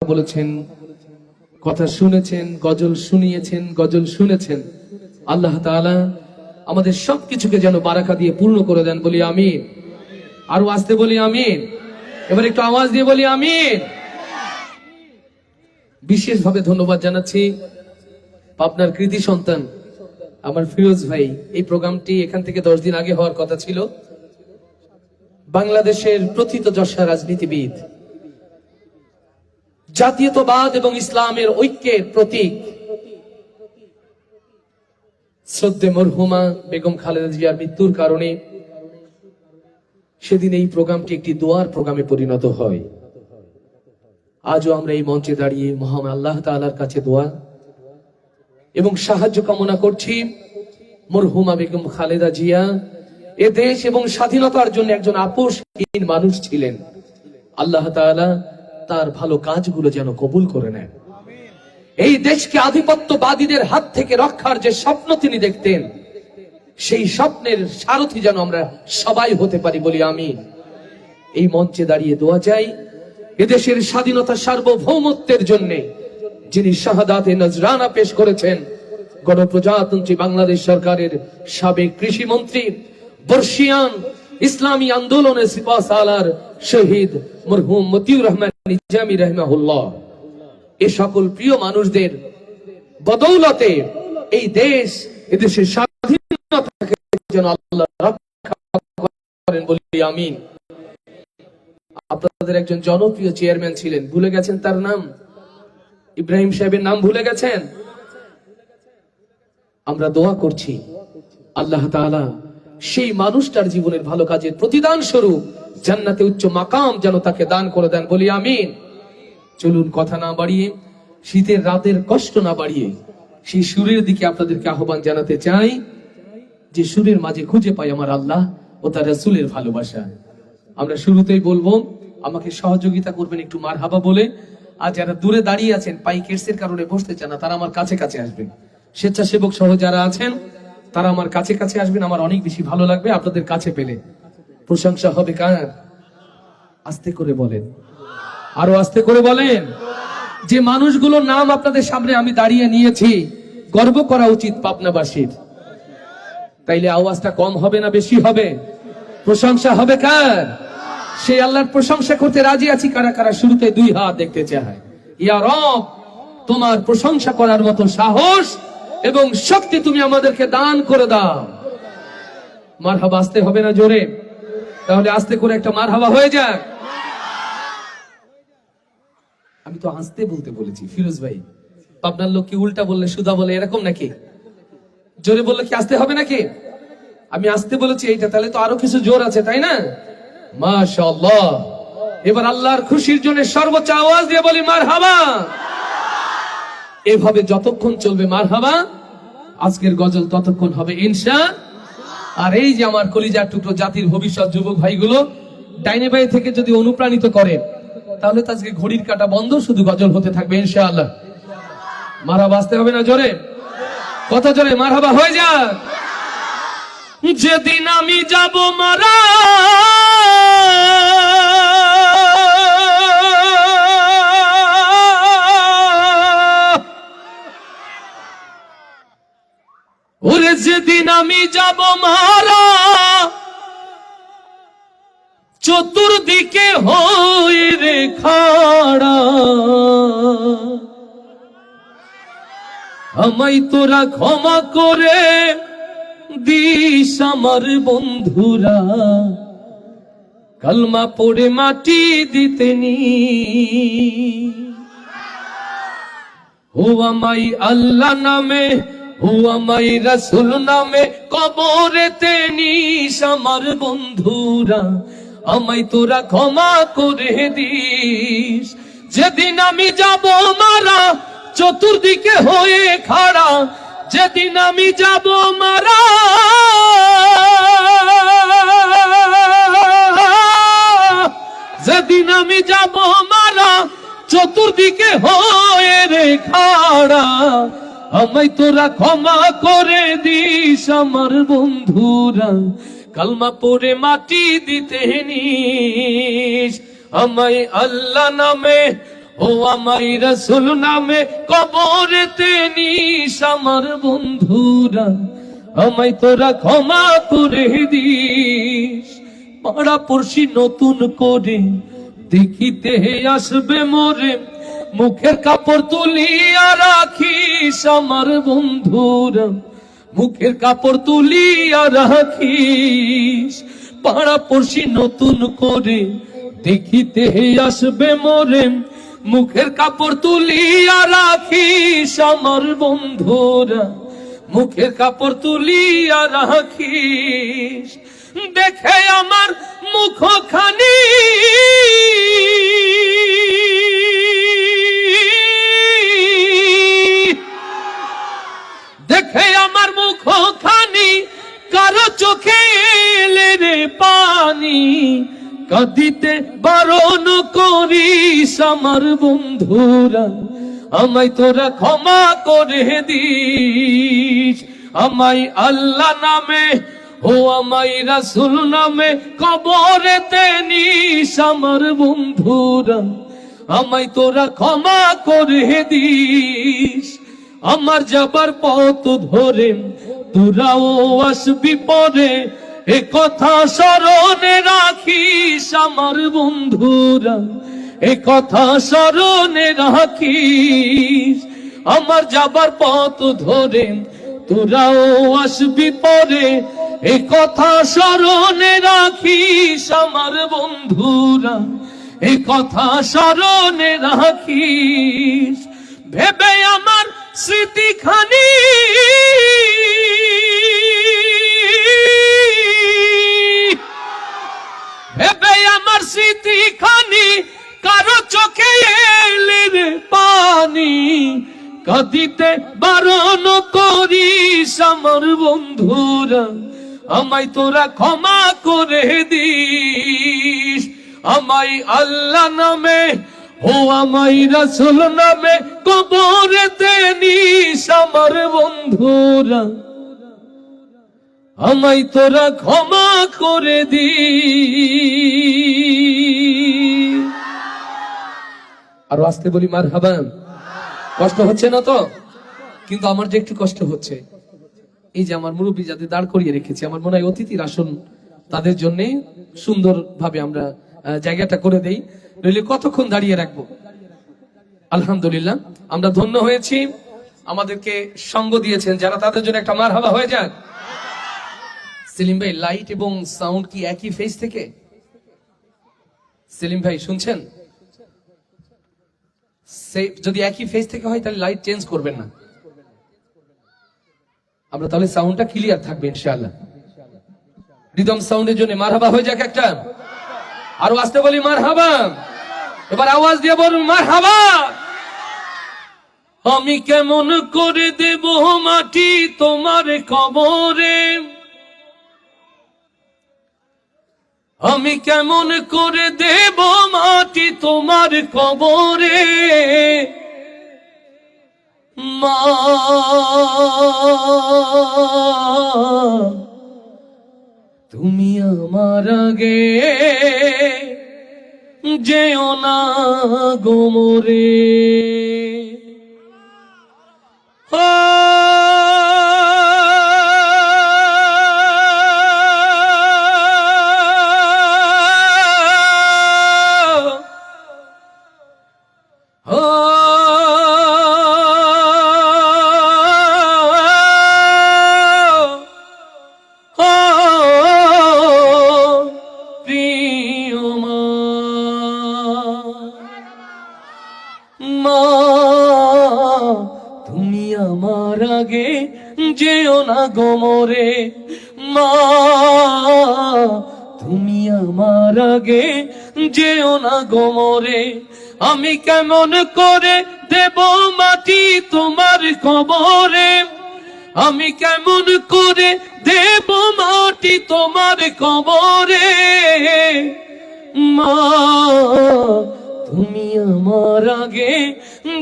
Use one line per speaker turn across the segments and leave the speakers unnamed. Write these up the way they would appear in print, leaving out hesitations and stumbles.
বলেছেন, কথা শুনেছেন, গজল শুনিয়েছেন, গজল শুনেছেন। আল্লাহ তাআলা আমাদের সবকিছুকে যেন বারাকা দিয়ে পূর্ণ করে দেন, বলি আমিন। আরো আসতে বলি আমিন। এবার একটু আওয়াজ দিয়ে বলি আমিন। বিশেষভাবে ধন্যবাদ জানাচ্ছি পাবনার কৃতি সন্তান আমার ফিরোজ ভাই। এই প্রোগ্রামটি এখান থেকে 10 দিন আগে হওয়ার কথা ছিল। বাংলাদেশের প্রথিতযশা রাজনীতিবিদ, জাতীয়তাবাদ এবং ইসলামের ঐক্যের প্রতীক শ্রদ্ধে মরহুমা বেগম খালেদা জিয়ার মৃত্যুর কারণে সেদিন এই প্রোগ্রামটি একটি দোয়ার প্রোগ্রামে পরিণত হয়। আজও আমরা এই মঞ্চে দাঁড়িয়ে মহান আল্লাহ তাআলার কাছে দোয়া এবং সাহায্য কামনা করছি। মরহুমা বেগম খালেদা জিয়া এ দেশ এবং স্বাধীনতার জন্য একজন আপোষহীন মানুষ ছিলেন। আল্লাহ তাআলা তার ভালো কাজগুলো যেন কবুল করে নেন। এই দেশকে আধিপত্যবাদীদের হাত থেকে রক্ষার যে স্বপ্ন তিনি দেখতেন, সেই স্বপ্নের সারথি যেন আমরা সবাই হতে পারি, বলি আমিন। এই মঞ্চে দাঁড়িয়ে দোয়া চাই এদেশের স্বাধীনতা সার্বভৌমত্বের জন্য যিনি শাহাদাতে নজরানা পেশ করেছেন, গণপ্রজাতন্ত্রী বাংলাদেশ সরকারের সাবেক কৃষি মন্ত্রী, বর্ষিয়ান ইসলামী আন্দোলনের সিপাহসালার শহীদ মরহুম মতিউর রহমান নিজামী রাহিমাহুল্লাহ, এ সকল প্রিয় মানুষদের বদৌলতে এই দেশ, এদেশের স্বাধীনতাকে যেন আল্লাহ রক্ষা করেন, বলি আমিন। আপনাদের একজন জনপ্রিয় চেয়ারম্যান ছিলেন, ভুলে গেছেন তার নাম? ইব্রাহিম সাহেবের নাম ভুলে গেছেন? আমরা দোয়া করছি আল্লাহ তাআলা সেই মানুষটার জীবনের ভালো কাজের প্রতিদান স্বরূপ জান্নাতে উচ্চ মাকাম যেন তাকে দান করে দেন, বলি আমিন। চলুন কথা না বাড়িয়ে, শীতের রাতের কষ্ট না বাড়িয়ে সেই সুরের দিকে আপনাদেরকে আহ্বান জানাতে চাই, যে সুরের মাঝে খুঁজে পাই আমার আল্লাহ ও তার রাসূলের ভালোবাসা। আমরা শুরুতেই বলবো, আমাকে সহযোগিতা করবেন একটু মারহাবা বলে। আর যারা দূরে দাঁড়িয়ে আছেন, পাইকেটসের কারণে বসতে চান না, তারা আমার কাছে কাছে আসবেন। স্বেচ্ছাসেবক সহ যারা আছেন তারা আমার কাছে কাছে আসবেন, আমার অনেক বেশি ভালো লাগবে আপনাদের কাছে পেলে। প্রশংসা হবে কার? আস্তে করে বলেন, আরো আস্তে করে বলেন। যে মানুষগুলোর নাম আপনাদের সামনে আমি দাঁড়িয়ে নিয়েছি, গর্ব করা উচিত পাবনাবাসীর। তাইলে আওয়াজটা কম হবে না বেশি হবে? প্রশংসা হবে কার? সেই আল্লাহর প্রশংসা করতে রাজি আছি কারা কারা? শুরুতে 2 হাত দেখতে চায়। ইয়া রব, তোমার প্রশংসা করার মতো সাহস এবং শক্তি তুমি আমাদেরকে দান করে দাও। মারহাবা আসতে হবে না জোরে? তাহলে আস্তে করে একটা মারহাবা হয়ে যাক। আমি তো আস্তে বলতে বলেছি ফিরোজ ভাই। পাবনার লোক কি উল্টা বললে সুদা বলে এরকম নাকি? জোরে বললে কি আসতে হবে নাকি? আমি আসতে বলেছি এইটা, তাহলে তো আরো কিছু জোর আছে, তাই না? মাশাআল্লাহ। এবার আল্লাহর খুশির জন্য সর্বোচ্চ আওয়াজ দিয়ে বলি মারহাবা। এভাবে যতক্ষণ চলবে মারহাবা, আজকের গজল ততক্ষণ হবে ইনশাআল্লাহ। আর এই যে আমার কলিজার টুকরো জাতির ভবিষ্যৎ যুবক ভাইগুলো ডাইনে বাই থেকে যদি অনুপ্রাণিত করে, তাহলে তো আজকে ঘড়ির কাঁটা বন্ধ, শুধু গজল হতে থাকবে ইনশাআল্লাহ। মারহাবা আসতে হবে না জোরে? কথা জোরে মারহাবা হয়ে যাক। যেদিন আমি যাব মারা, ওরে যেদিন আমি যাব মারা, চতুর্দিকে হয়ে রে খাড়া, আমায় তোরা ক্ষমা করে দিস আমার বন্ধুরা, কালমা পড়ে মাটি দিতেনি। ও আমায় আল্লাহ নামে, ও আমায় রাসূল নামে কবরেতে নিস আমার বন্ধুরা, আমায় তোরা ক্ষমা করে দিস। যেদিন আমি যাব মারা, চতুর্দিকে হয়ে খাড়া, যেদিন আমি যাব মারা, যেদিন আমি যাব মারা, চতুর্দিকে হয়ে রে খাড়া, আমায় তোরা ক্ষমা করে দিস আমার বন্ধুরা, কালমা পড়ে মাটি দিতে নিস। আমায় আল্লাহ নামে, ও আমায় রাসূল নামে কবরেতে নিস আমার বন্ধুরা, আমায় তোরা ক্ষমা করে দিস। পাড়া পড়শি নতুন করে দেখিতে আসবে মোরে, মুখের কাপড় তুলিয়া রাখিস আমার বন্ধুরা, মুখের কাপড় তুলিয়া রাখিস। পাড়া পড়শি নতুন করে দেখিতে আসবে মোরে, মুখের কাপড় তুলিয়া রাখিস আমার বন্ধুরা, মুখের কাপড় তুলিয়া রাখিস। দেখে আমার মুখখানি দেখে আমার মুখখানি কারো চোখে এলে রে পানি, কাঁদিতে বারণ করিস আমার বন্ধুরা, আমায় তোরা ক্ষমা করে দিস। আমায় আল্লাহ নামে ও আমায় রাসূল নামে কবরেতে নিস আমার বন্ধুরা, আমায় তোরা ক্ষমা করে দিস। আমার যাবার পথ ধরে তোরাও আসবি পরে, এ কথা স্মরণে রাখিস আমার বন্ধুরা, এ কথা স্মরণে রাখিস। আমার যাবার পথ ধরে তোরাও আসবি পরে, এ কথা স্মরণে রাখিস আমার বন্ধুরা, এ কথা স্মরণে রাখিস। ভেবে আমার স্মৃতিখানি ভেবে আমার স্মৃতিখানি কারো চোখে এলে রে পানি, কাঁদিতে বারণ করিস আমার বন্ধুরা, আমায় তোরা ক্ষমা করে দিস। আমায় আল্লাহ নামে ও আমায় রাসূল নামে কবরেতে নিস আমার বন্ধুরা, আমায় তোরা ক্ষমা করে দিস। আর আস্তে বলি মারহাবা। কষ্ট হচ্ছে না তো? কিন্তু আমার যে একটু কষ্ট হচ্ছে, এই যে আমার মুরব্বী যাদের দাঁড় করিয়ে রেখেছি, আমার মনে হয় অতিথির আসন তাদের জন্য সুন্দর ভাবে আমরা জায়গাটা করে দেই, নইলে কতক্ষণ দাঁড়িয়ে রাখবো। আলহামদুলিল্লাহ আমরা ধন্য হয়েছি, আমাদেরকে সঙ্গ দিয়েছেন যারা, তাদের জন্য একটা মারহাবা হয়ে যাক। সেলিম ভাই, লাইট এবং সাউন্ড কি একই ফেজ থেকে? সেলিম ভাই শুনছেন? যদি একই ফেজ থেকে হয় তাহলে লাইট চেঞ্জ করবেন না, আমরা তাহলে সাউন্ডটা ক্লিয়ার থাকবে ইনশাআল্লাহ। রিদম সাউন্ডের জন্য মারহাবা হয়ে যাক একটা। আরো আসতে বলি মারহাবা। এবার আওয়াজ দিয়ে বলুন মারহাবা। আমি কেমন করে দেব মাটি তোমার কবরে, আমি কেমন করে দেব মাটি তোমার কবরে, মা তুমি আমার আগে যেও না গো মোরে। তুমি আমার আগে যেও না গো মোরে, মা তুমি আমার আগে যেও না গো মোরে। আমি কেমন করে দেব মাটি তোমার কবরে, আমি কেমন করে দেব মাটি তোমার কবরে, মা তুমি আমার আগে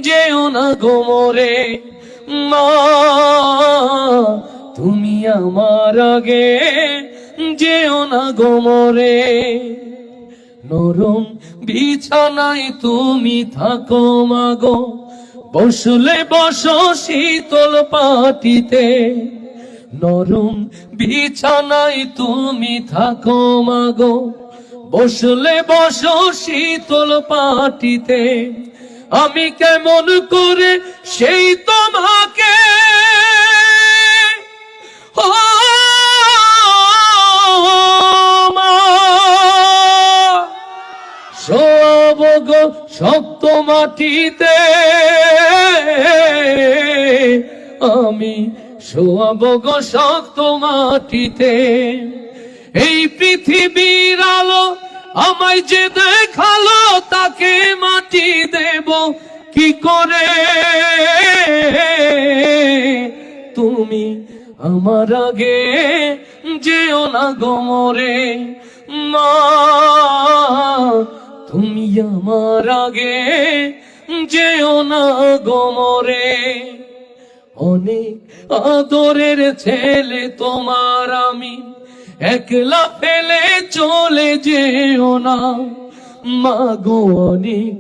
যেও না গো মোরে, মা তুমি আমার আগে যেও না গো মোরে। নরম বিছানায় তুমি থাকো মাগো, বসলে বসো শীতল পাটিতে। নরম বিছানায় তুমি থাকো মাগো, বসলে বসো শীতল পাটিতে। আমি কেমন করে সেই তোমাকে ও মা শোয়াব গো শক্ত মাটিতে, আমি শোয়াব গো শক্ত মাটিতে। এই পৃথিবীর আলো আমায় যে দেখালো, তাকে মাটি দেব কি করে? তুমি আমার আগে যেও না গো মরে মা, তুমি আমার আগে যেও না গো মরে। অনেক আদরের ছেলে তোমার আমি, একলা ফেলে চলে যেও না মা গো। অনেক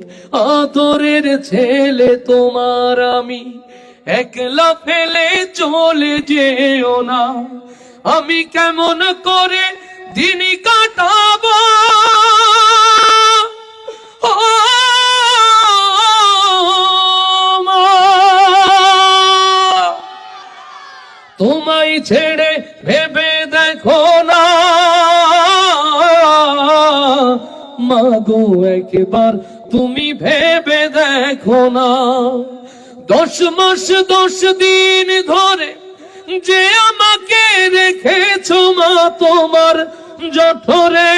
আদরের ছেলে তোমার আমি, একলা ফেলে চলে যেও না। আমি কেমন করে দিন কাটাবো ও মা, তোমায় ছেড়ে ভেবে দেখো না মাগো, একবার তুমি ভেবে দেখো না। 10 মাস 10 দিন ধরে যে আমাকে রেখেছো মা তোমার জঠরে,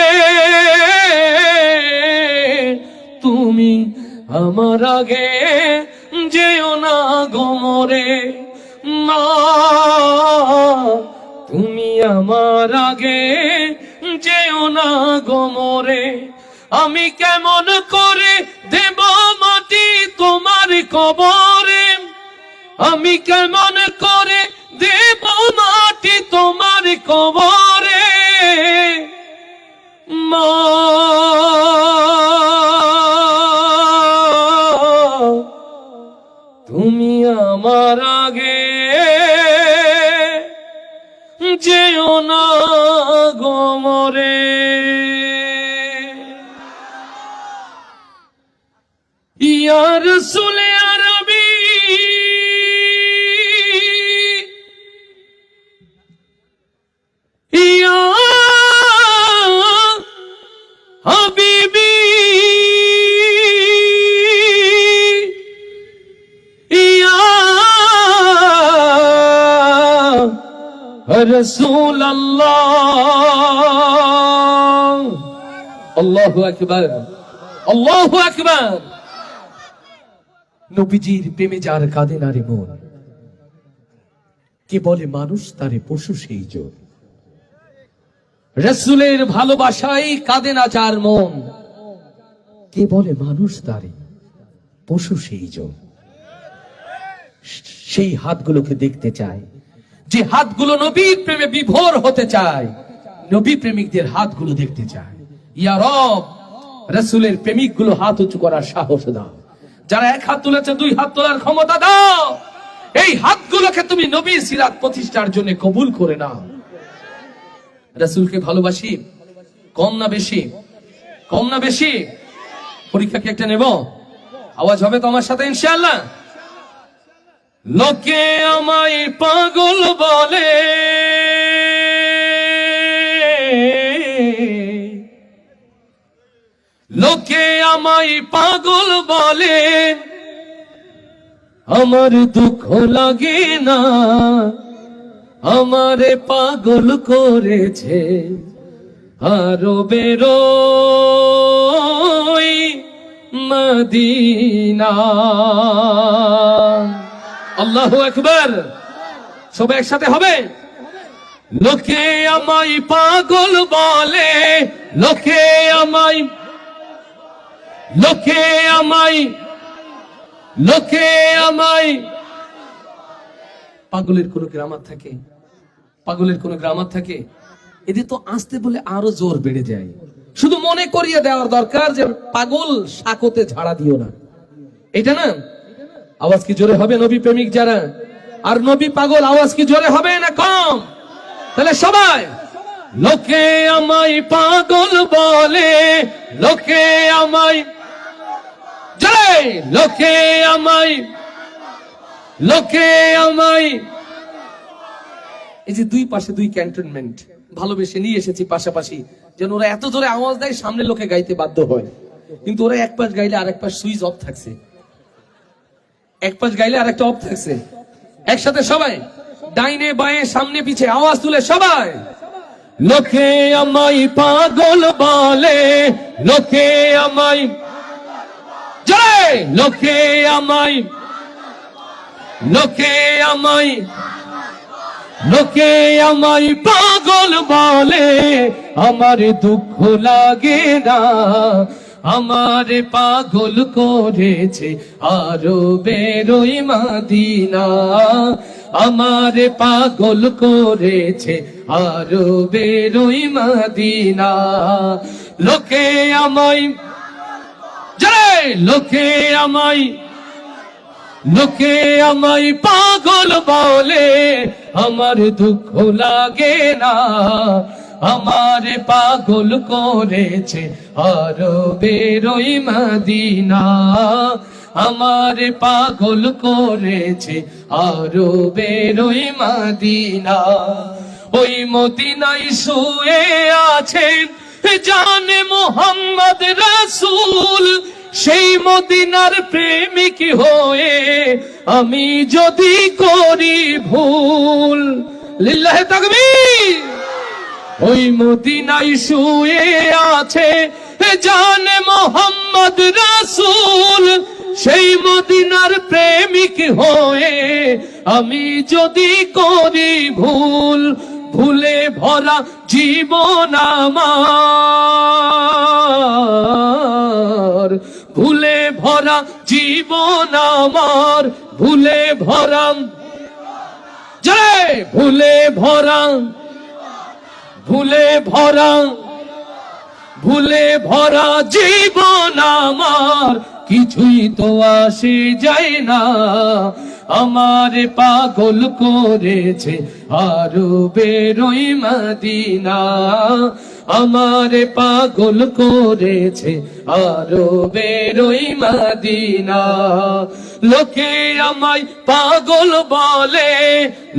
তুমি আমার আগে যেও না গো মরে মা, তুমি আমার আগে যেও না গো মরে। আমি কেমন করে দেব মাটি তোমার কবরে, আমি কেমন করে দেব মাটি তোমার কবরে মা, তুমি আমার আগে যেও না গো মরে। ইয়া রাসূল আরবি ইয়া হাবিবি ইয়া রাসূল আল্লাহ। আল্লাহু আকবার, আল্লাহু আকবার। নবীজির প্রেমে যার কাঁদে না রে মন, কে বলে মানুষ তারে পশু সেই জোর। রাসূলের ভালোবাসায় কাঁদে না যার মন, কে বলে মানুষ তারে পশু সেই জোর। সেই হাতগুলোকে দেখতে চায়, যে হাতগুলো নবীর প্রেমে বিভোর হতে চায়, নবী প্রেমিকদের হাতগুলো দেখতে চায়। ইয়া রব, রাসূলের প্রেমিকগুলো হাত উঁচু করার সাহস দাও। যারা 1 হাত তুলেছে 2 হাত তোলার ক্ষমতা দাও। এই হাতগুলোকে তুমি নবীর সিরাত প্রতিষ্ঠার জন্য কবুল করে নাও। রাসূলকে ভালোবাসি, কম না বেশি? কম না বেশি? পরীক্ষা কি একটা নেব? আওয়াজ হবে তো আমার সাথে ইনশাআল্লাহ? লোকে আমায় পাগল বলে, লোকে আমায় পাগল বলে, আমার দুঃখ লাগে না, আমারে পাগল করেছে আরবের ওই মদিনা। আল্লাহু আকবার। সবাই একসাথে হবে। লোকে আমায় পাগল বলে, লোকে আমায়, লোকে আমায়, লোকে আমায়। পাগলের কোন গ্রামার থাকে? পাগলের কোন গ্রামার থাকে? এদের তো আসতে বলে আরো জোর বেড়ে যায়। শুধু মনে করিয়ে দেওয়ার দরকার যে পাগল শাকতে ঝাড়া দিও না, এটা না। আওয়াজ কি জোরে হবে নবী প্রেমিক যারা আর নবী পাগল, আওয়াজ কি জোরে হবে না কম? তাহলে সবাই, লোকে আমায় পাগল বলে, লোকে আমায় জোরে, লোকে আমায়, লোকে আমায়। এই যে দুই পাশে দুই ক্যান্টনমেন্ট ভালোবেসে নিয়ে এসেছি পাশাপাশি, যেন ওরা এত জোরে আওয়াজ দেয় সামনে লোকে গাইতে বাধ্য হয়। কিন্তু ওরা এক পাশ গাইলে আর এক পাশ সুইচ অফ থাকছে, এক পাশ গাইলে আর একটা অফ থাকছে। একসাথে সবাই, ডাইনে বাঁয়ে সামনে পিছে আওয়াজ তুলে সবাই, লোকে আমায় পাগল বলে, লোকে আমায় জয়, লোকে আমায়, লোকে আমায়, লোকে আমায় পাগল বলে, আমার দুঃখ লাগে না, আমার পাগল করেছে আরো বেরোই মাদিনা, আমার পাগল করেছে আরো বেরোই মাদিনা, লোকে আমায় জয়, লোকে আমায়, লোকে আমায় পাগল বলে, আমার দুঃখ লাগে না, আমার পাগল করেছে আরো বেরোই মাদিনা, আমার পাগল করেছে আরো বেরোই মাদিনা। ওই মদিনায় শুয়ে আছেন জানে মোহাম্মদ রাসূল, সেই মদিনার প্রেমিক হয়ে আমি যদি করি ভুল, লিল্লাহে তাকবীর। ওই মদিনায় শুয়ে আছে জানে মোহাম্মদ রাসূল, সেই মদিনার প্রেমিক হয়ে আমি যদি করি ভুল, ভুলে ভরা জীবন আমার, ভুলে ভরা জীবন আমার, ভুলে ভরা জয়, ভুলে ভরা, ভুলে ভরা, ভুলে ভরা জীবন আমার, কিছুই তো আসে যায় না, আমার পাগল করেছে আরো বেরোই মাদিনা, আমার পাগল করেছে আরো বেরোই মাদিনা, লোকে আমায় পাগল বলে,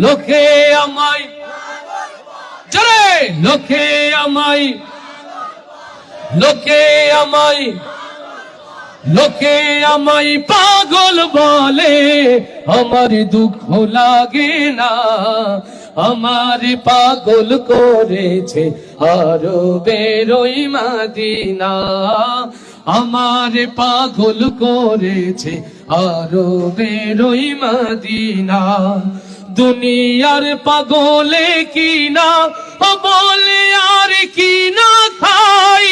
লোকে আমায় জয়, লোকে আমায়, লোকে আমায়, লোকে আমায় পাগল বলে, আমার দুঃখ লাগে না, আমার পাগল করেছে আরো বেরোই মাদিনা, আমার পাগল করেছে আরো বেরোই মাদিনা। দুনিয়ার পাগলে কিনা বলে আর কি না খাই,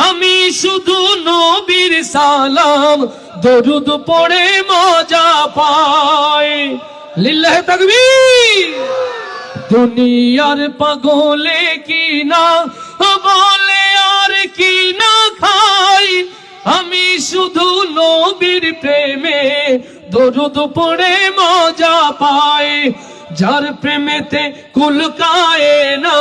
আমি শুধু নবীর সালাম দরুদ পড়ে মজা পাই, লিল্লাহে তাকবীর। দুনিয়ার পাগলে কিনা বলে আর কি না খাই, আমি শুধু নবীর প্রেমে দরুদ পড়ে মজা পাই, যার প্রেমেতে কুল কায়নাত,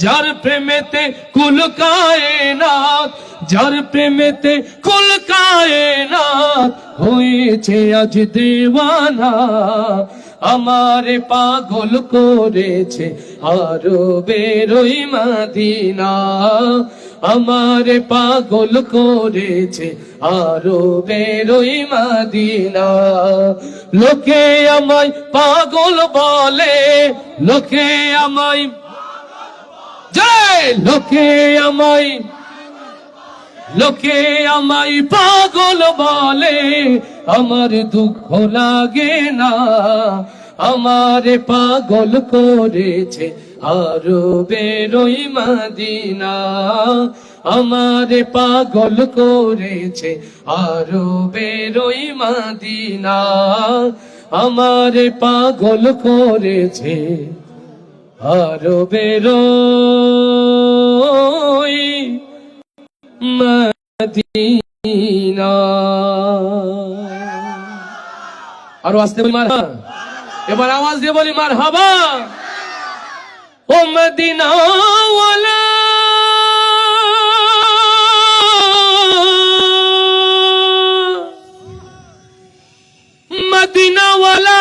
যার প্রেমেতে কুল কায়নাত, যার প্রেমেতে কুল কায়নাত হয়েছে আজ দেওয়ানা, আমার পাগল করেছে আরো বেরোই মাদিনা, আমার পাগল করেছে আরো বেরোই মাদিনা, লোকে আমায় পাগল বলে, লোকে আমায় জয়, লোকে আমায়, লোকে আমায় পাগল বলে, আমার দুঃখ লাগে না, আমার পাগল করেছে আরো বেরোই মাদিনা, আমার পাগল করেছে আরো বেরোই মাদিনা, আমার পাগল করেছে আরো বেরোই মদিনা। আরো আসতে বলি মারহাবা, এবার আওয়াজ দিয়ে বলি মারহাবা। ও মদিনা ওয়ালা মদিনা ওয়ালা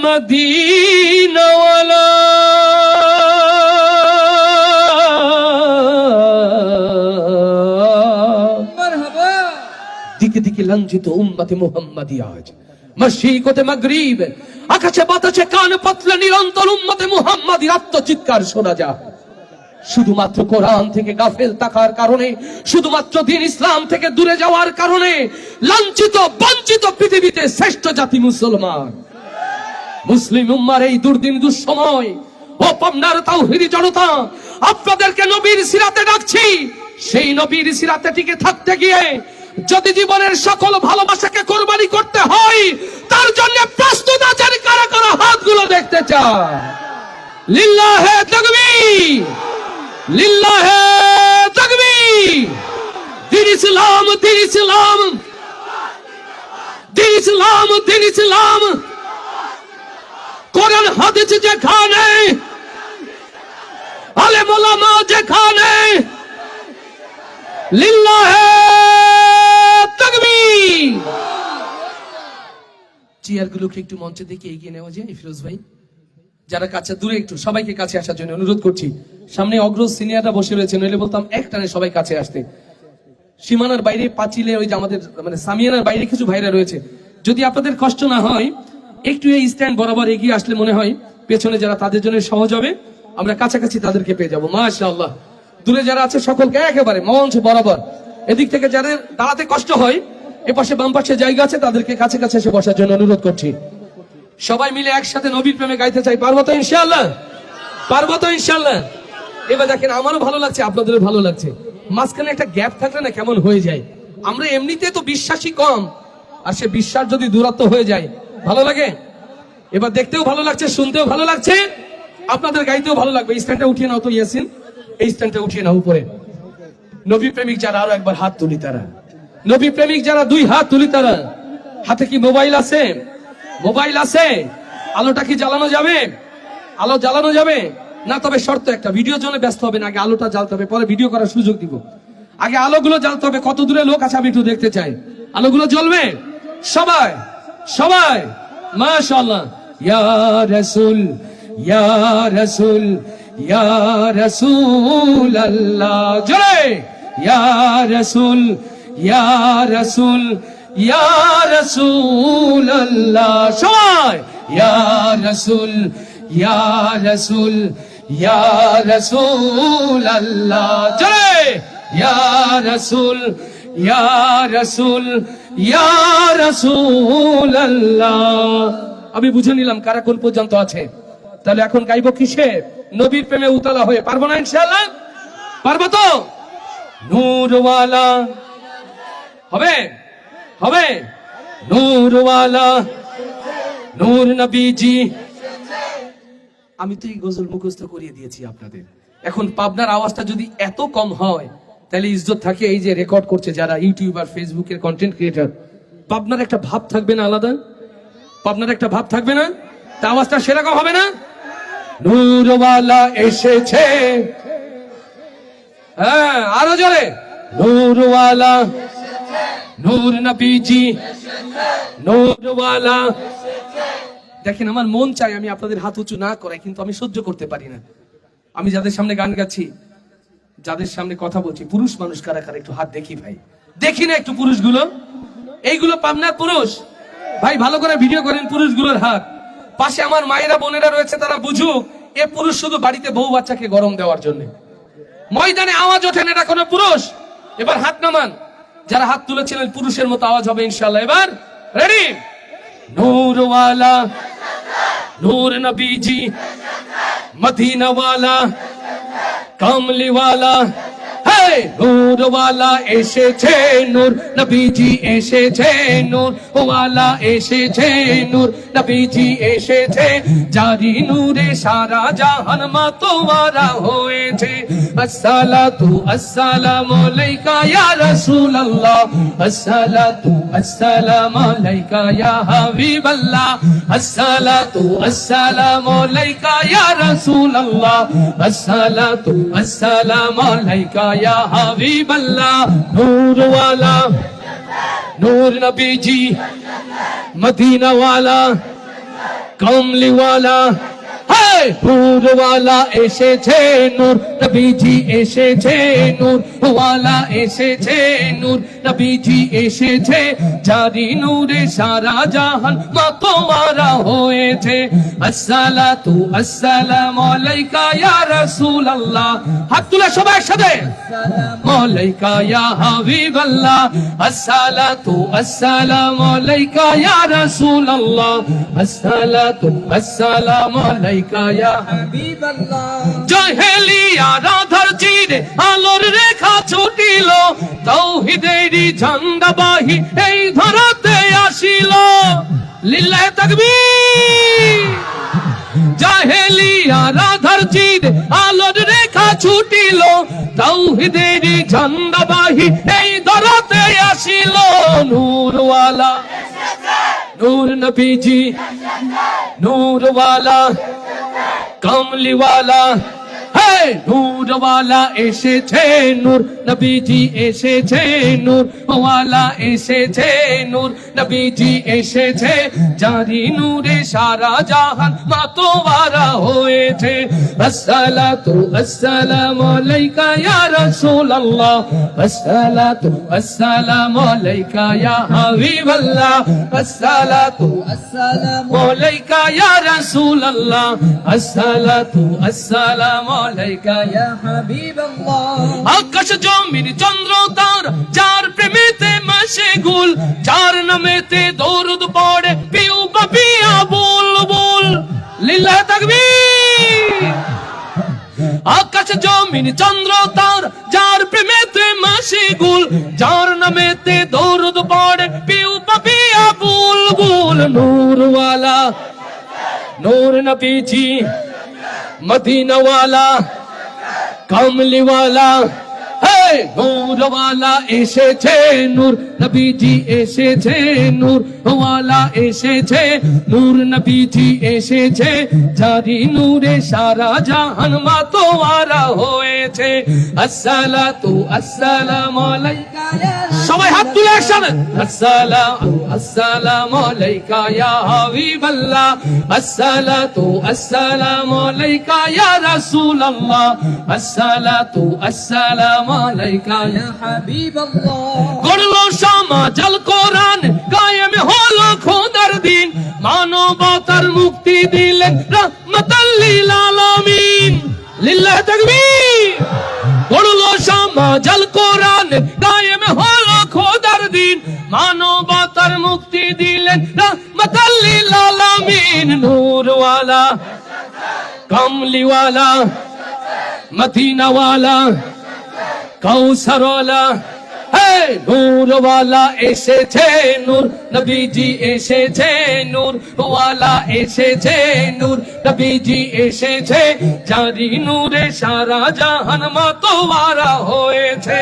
মদিনা ওয়ালা মারহাবা। দিকে দিকে লাঞ্ছিত উম্মতে মুহাম্মাদি আজ মশরিক হতে মাগরিব, আকাশে বাতাসে কান পাতলে নিরন্তর উম্মতে মুহাম্মাদির আত্মচিৎকার শোনা যায়। শুধুমাত্র কোরআন থেকে গাফেল থাকার কারণে, শুধুমাত্র দ্বীন ইসলাম থেকে দূরে যাওয়ার কারণে লাঞ্ছিত বঞ্চিত পৃথিবীতে শ্রেষ্ঠ জাতি মুসলমান। মুসলিম উম্মার এই দুর্দিন দুঃসময় ও পাবনার তাওহীদি জনতা, আপনাদেরকে নবীর সিরাতে ডাকছি। সেই নবীর সিরাতে টিকে থাকতে গিয়ে যদি জীবনের সকল ভালোবাসাকে কোরবানি করতে হয়, তার জন্য প্রস্তুত আছেন কারা কারা? হাতগুলো দেখতে চায়। লিল্লাহে তাকবীর, লিল্লাহে তাকবীর। দ্বীন ইসলাম, দ্বীন ইসলাম, দ্বীন ইসলাম, দ্বীন ইসলাম। কোরআন হাদিস যেখানে, আলেম ওলামা যেখানে, লিল্লাহে তাকবীর। চেয়ারগুলোকে একটু মঞ্চে দিকে এগিয়ে নেওয়া যায় ফিরোজ ভাই। যারা কাছে দূরে একটু সবাইকে কাছে আসার জন্য অনুরোধ করছি। সামনে অগ্রজ সিনিয়ররা বসে রয়েছে, নইলে বলতাম এক টানে সবাই কাছে আসতে। সীমানার বাইরে পাঁচিলে ওই যে আমাদের মানে সামিয়ানার বাইরে কিছু ভাইরা রয়েছে, যদি আপনাদের কষ্ট না হয় একটু এই স্ট্যান্ড বরাবর এগিয়ে আসলে মনে হয় পেছনে যারা তাদের জন্য সহজ হবে, আমরা কাছাকাছি তাদেরকে পেয়ে যাবো। মাশাআল্লাহ। দূরে যারা আছে সকলকে একেবারে মঞ্চ বরাবর, এদিক থেকে যাদের দাঁড়াতে কষ্ট হয় এপাশে বাম পাশে জায়গা আছে, তাদেরকে কাছে কাছে এসে বসার জন্য অনুরোধ করছি। সবাই মিলে একসাথে নবীর প্রেমে গাইতে চাই, পারবো তো ইনশাআল্লাহ? পারবো তো ইনশাআল্লাহ? এবার দেখেন আমারও ভালো লাগছে, আপনাদেরও ভালো লাগছে। মাঝখানে একটা গ্যাপ থাকলে না কেমন হয়ে যায়। আমরা এমনিতে তো বিশ্বাসী কম, আর সে বিশ্বাস যদি দূরত্ব হয়ে যায় ভালো লাগে। এবার দেখতেও ভালো লাগছে, শুনতেও ভালো লাগছে, আপনাদের গাইতেও ভালো লাগবে। এই স্ট্যান্ডটা উঠিয়ে নাও তো ইয়াসিন, এই স্ট্যান্ডটা উঠিয়ে নাও উপরে। নবী প্রেমিক যারা আরো একবার হাত তুলি তারা, নবী প্রেমিক যারা দুই হাত তুলি তারা। হাতে কি মোবাইল আছে? মোবাইল আছে? আলোটা কি জ্বালানো যাবে? আলো জ্বালানো যাবে না? তবে শর্ত একটা, ভিডিওর জন্য ব্যস্ত হবে না, আগে আলোটা জ্বালতে হবে, পরে ভিডিও করার সুযোগ দিব। আগে আলোগুলো জ্বালতে হবে। কত দূরে লোক আছে আমি একটু দেখতে চাই। আলোগুলো জ্বলবে সবাই, সবাই। মাশাআল্লাহ। ইয়া রাসূল, ইয়া রাসূল, ইয়া রাসূল আল্লাহ। জোরে ইয়া রাসূল, ইয়া রাসূল, ইয়া রাসূল আল্লাহ। সবাই ইয়া রাসূল, ইয়া রাসূল, ইয়া রাসূল আল্লাহ। জোরে ইয়া রাসূল, ইয়া রাসূল, ইয়া রাসূল আল্লাহ। আমি বুঝে নিলাম কারা কোন পর্যন্ত আছে। তাহলে এখন গাইবো কিসে? নবীর প্রেমে উতলা হয়ে। পারবো না ইনশাআল্লাহ? পারবো তো? নূরওয়ালা হবে, হবে। নূরওয়ালা, নূর নবীজি। আমি তো এই গজল মুখস্থ করিয়ে দিয়েছি আপনাদের। এখন পাবনার আওয়াজটা যদি এত কম হয় তাহলে ইজ্জত থাকে এই যে রেকর্ড করছে যারা ইউটিউবার, ফেসবুকের কন্টেন্ট ক্রিয়েটর। পাবনার একটা ভাব থাকবে না আলাদা? পাবনার একটা ভাব থাকবে না? তা আওয়াজটা সেরকম হবে না? নূরওয়ালা এসেছে, হ্যাঁ আরো জোরে। নূরওয়ালা, নূর নবীজি, নূরওয়ালা। দেখেন আমার মন চাই আমি আপনাদের হাত উঁচু না করাই, কিন্তু আমি সহ্য করতে পারি না। আমি যাদের সামনে গান গাচ্ছি, যাদের সামনে কথা বলছি, পুরুষ মানুষ কারা কারা একটু হাত দেখি ভাই, দেখি না একটু পুরুষগুলো। এইগুলো পাবনার পুরুষ ভাই, ভালো করে ভিডিও করেন পুরুষগুলোর হাত। পাশে আমার মায়েরা বোনেরা রয়েছে, তারা বুঝুক এ পুরুষ শুধু বাড়িতে বউ বাচ্চাকে গরম দেওয়ার জন্য। ময়দানে আওয়াজ ওঠেন, এটা কোনো পুরুষ? এবার হাত নামান। যারা হাত তুলেছিলেন পুরুষের মতো আওয়াজ হবে ইনশাআল্লাহ। এবার রেডি? নূরওয়ালা, নূর নবীজি, মদিনা ওয়ালা, কামলি ওয়ালা, হে নূর ওয়ালা এসেছে নূর নবীজি এসেছে নূর ওয়ালা এসেছে নূর নবীজি এসেছে জারি নূরে সারা জাহান মাতোয়ারা হয়েছে আসসালাতু আসসালামু আলাইকা ইয়া রাসূলুল্লাহ আসসালাতু আসসালামু আলাইকা ইয়া হাবিবাল্লাহ আসসালাতু আসসালামু আলাইকা ইয়া রাসূলুল্লাহ আসসালাতু আসসালামু আলাইকা ইয়া হাবিবাল্লাহ নূর ওয়ালা নূর নবীজি মদিনা ওয়ালা কমলি ওয়ালা নূর ওয়ালা এসেছে নূর নবীজি এসেছে নূর ওয়ালা এসেছে নূর নবীজি এসেছে জারি নূরে সারা জাহান মাতোয়ারা হয়েছে আসসালাতু আসসালামু আলাইকা ইয়া রাসূলুল্লাহ হাত তুলে সবাই একসাথে আসসালামু আলাইকা ইয়া হাবিবাল্লাহ আসসালাতু আসসালামু আলাইকা ইয়া রাসূলুল্লাহ আসসালাতু আসসালামু আলাইকা ইয়া হাবিবাল্লাহ জাহেলিয়ারা ধরজির আলোর রেখা ছুটিল তাওহীদেরই ঝান্ডাবাহী এই ধরাতে আসিল লিল্লাহি তাকবীর জাহেলিয়ারা ধরজির আলোর রেখা ছুটিল তাওহীদেরই ঝান্ডাবাহী এই ধরাতে আসিল নূর ওয়ালা নূর নবীজি নূর ওয়ালা কমলি ওয়ালা নূর ওয়ালা এসেছে নূর নবীজি এসেছে নূর ওয়ালা এসেছে নূর নবীজি এসেছে জারি নূরে সারা জাহান মাতোয়ারা হয়েছে আসসালাতু আসসালামু আলাইকা ইয়া রাসূলুল্লাহ আসসালাতু আসসালামু আলাইকা ইয়া হাবিবাল্লাহ আসসালাতু আসসালামু আলাইকা ইয়া রাসূলুল্লাহ আসসালাতু আসসালামু আলাইকা ইয়া হাবিবাল্লাহ আকাশ জমিন চন্দ্র তারা যার প্রেমেতে মশগুল যার নামেতে দরুদ পড়ে পিউ বাপিয়া বুলবুল লিল্লাহি তাকবীর আকাশ জমিন চন্দ্র তারা যার প্রেমেতে মশগুল যার নামেতে দরুদ পড়ে পিউ বাপিয়া বুলবুল নূর ওয়ালা নূর নবীজি মদিনা ওয়ালা কমলি ওয়ালা নূর ওয়ালা এসেছে নূর নবীজি এসেছে নূর ওয়ালা এসেছে নূর নবীজি এসেছে জারি নূরে সারা জাহান মাতোয়ারা হয়েছে আসসালাতু আসসালামু আলাইকা সবাই হাত তুলে একসাথে আসসালাতু আসসালামু আলাইকা ইয়া হাবিবাল্লাহ আসসালাতু আসসালামু আলাইকা ইয়া রাসূলুল্লাহ আসসালাতু আসসালামু আলাইকা ইয়া হাবিবাল্লাহ করলো সমাজ আল কোরআন কায়েম হলো খোদার দিন মানবতার মুক্তি দিলেন রাহমাতাল লিল আলামিন লিল্লাহি তাকবীর করলো সমাজ আল কোরআন কায়েম হলো খোদার দিন মানবতার মুক্তি দিলেন রাহমাতাল লিল আলামিন নূর ওয়ালা কমলি ওয়ালা মদিনা ওয়ালা কৌসর ওয়ালা নূর ওয়ালা এসেছে নূর নবীজি এসেছে নূর ওয়ালা এসেছে নূর নবীজি এসেছে জারি নূরে সারা জাহান মাতোয়ারা হয়েছে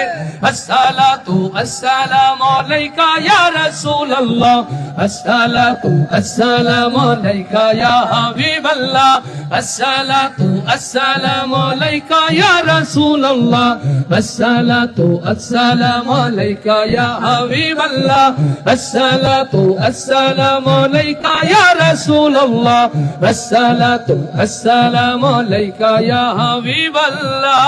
আসসালাতু আসসালামু আলাইকা ইয়া রাসূলুল্লাহ আসসালাতু আসসালামু আলাইকা ইয়া হাবিবাল্লাহ আসসালাতু আসসালামু আলাইকা ইয়া রাসূলুল্লাহ আসসালাতু আসসালামু আলাইকা ইয়া হাবিবাল্লাহ আসসালাতু আসসালামু আলাইকা ইয়া রাসূলুল্লাহ আসসালাতু আসসালামু আলাইকা ইয়া হাবিবাল্লাহ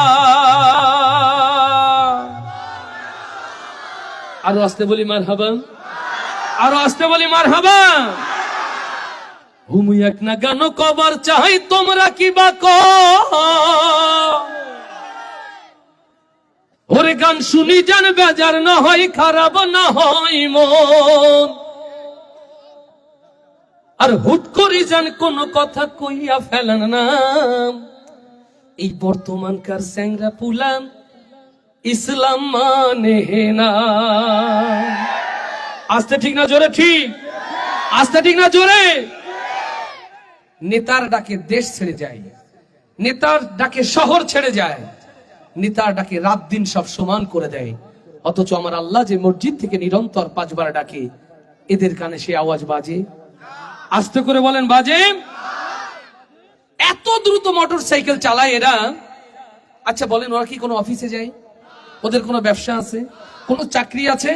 আরো আস্তে বলি মারহাবা আরো আস্তে বলি মারহাবা হুম এক না গান কবার চাই তোমরা কি বা ওরে গান শুনি যেন বেজার না হয় খারাপ না হয় মন আর হুট করি যেন কোন কথা কইয়া ফেলেন না এই বর্তমানকার স্যাংরা পুলাম ইসলাম মানে না। আস্তে ঠিক না জোরে ঠিক? আস্তে ঠিক না জোরে? নেতার ডাকে দেশ ছেড়ে যায়, নেতার ডাকে শহর ছেড়ে যায়, নেতার ডাকে রাত দিন সব সমান করে দেয়। অথচ আমার আল্লাহ যে মসজিদ থেকে নিরন্তর 5 বার ডাকে, এদের কানে সে আওয়াজ বাজে? আস্তে করে বলেন, বাজে? এত দ্রুত মোটর সাইকেল চালায় এরা। আচ্ছা বলেন, ওরা কি কোনো অফিসে যায়? ওদের কোনো ব্যবসা আছে? কোনো চাকরি আছে?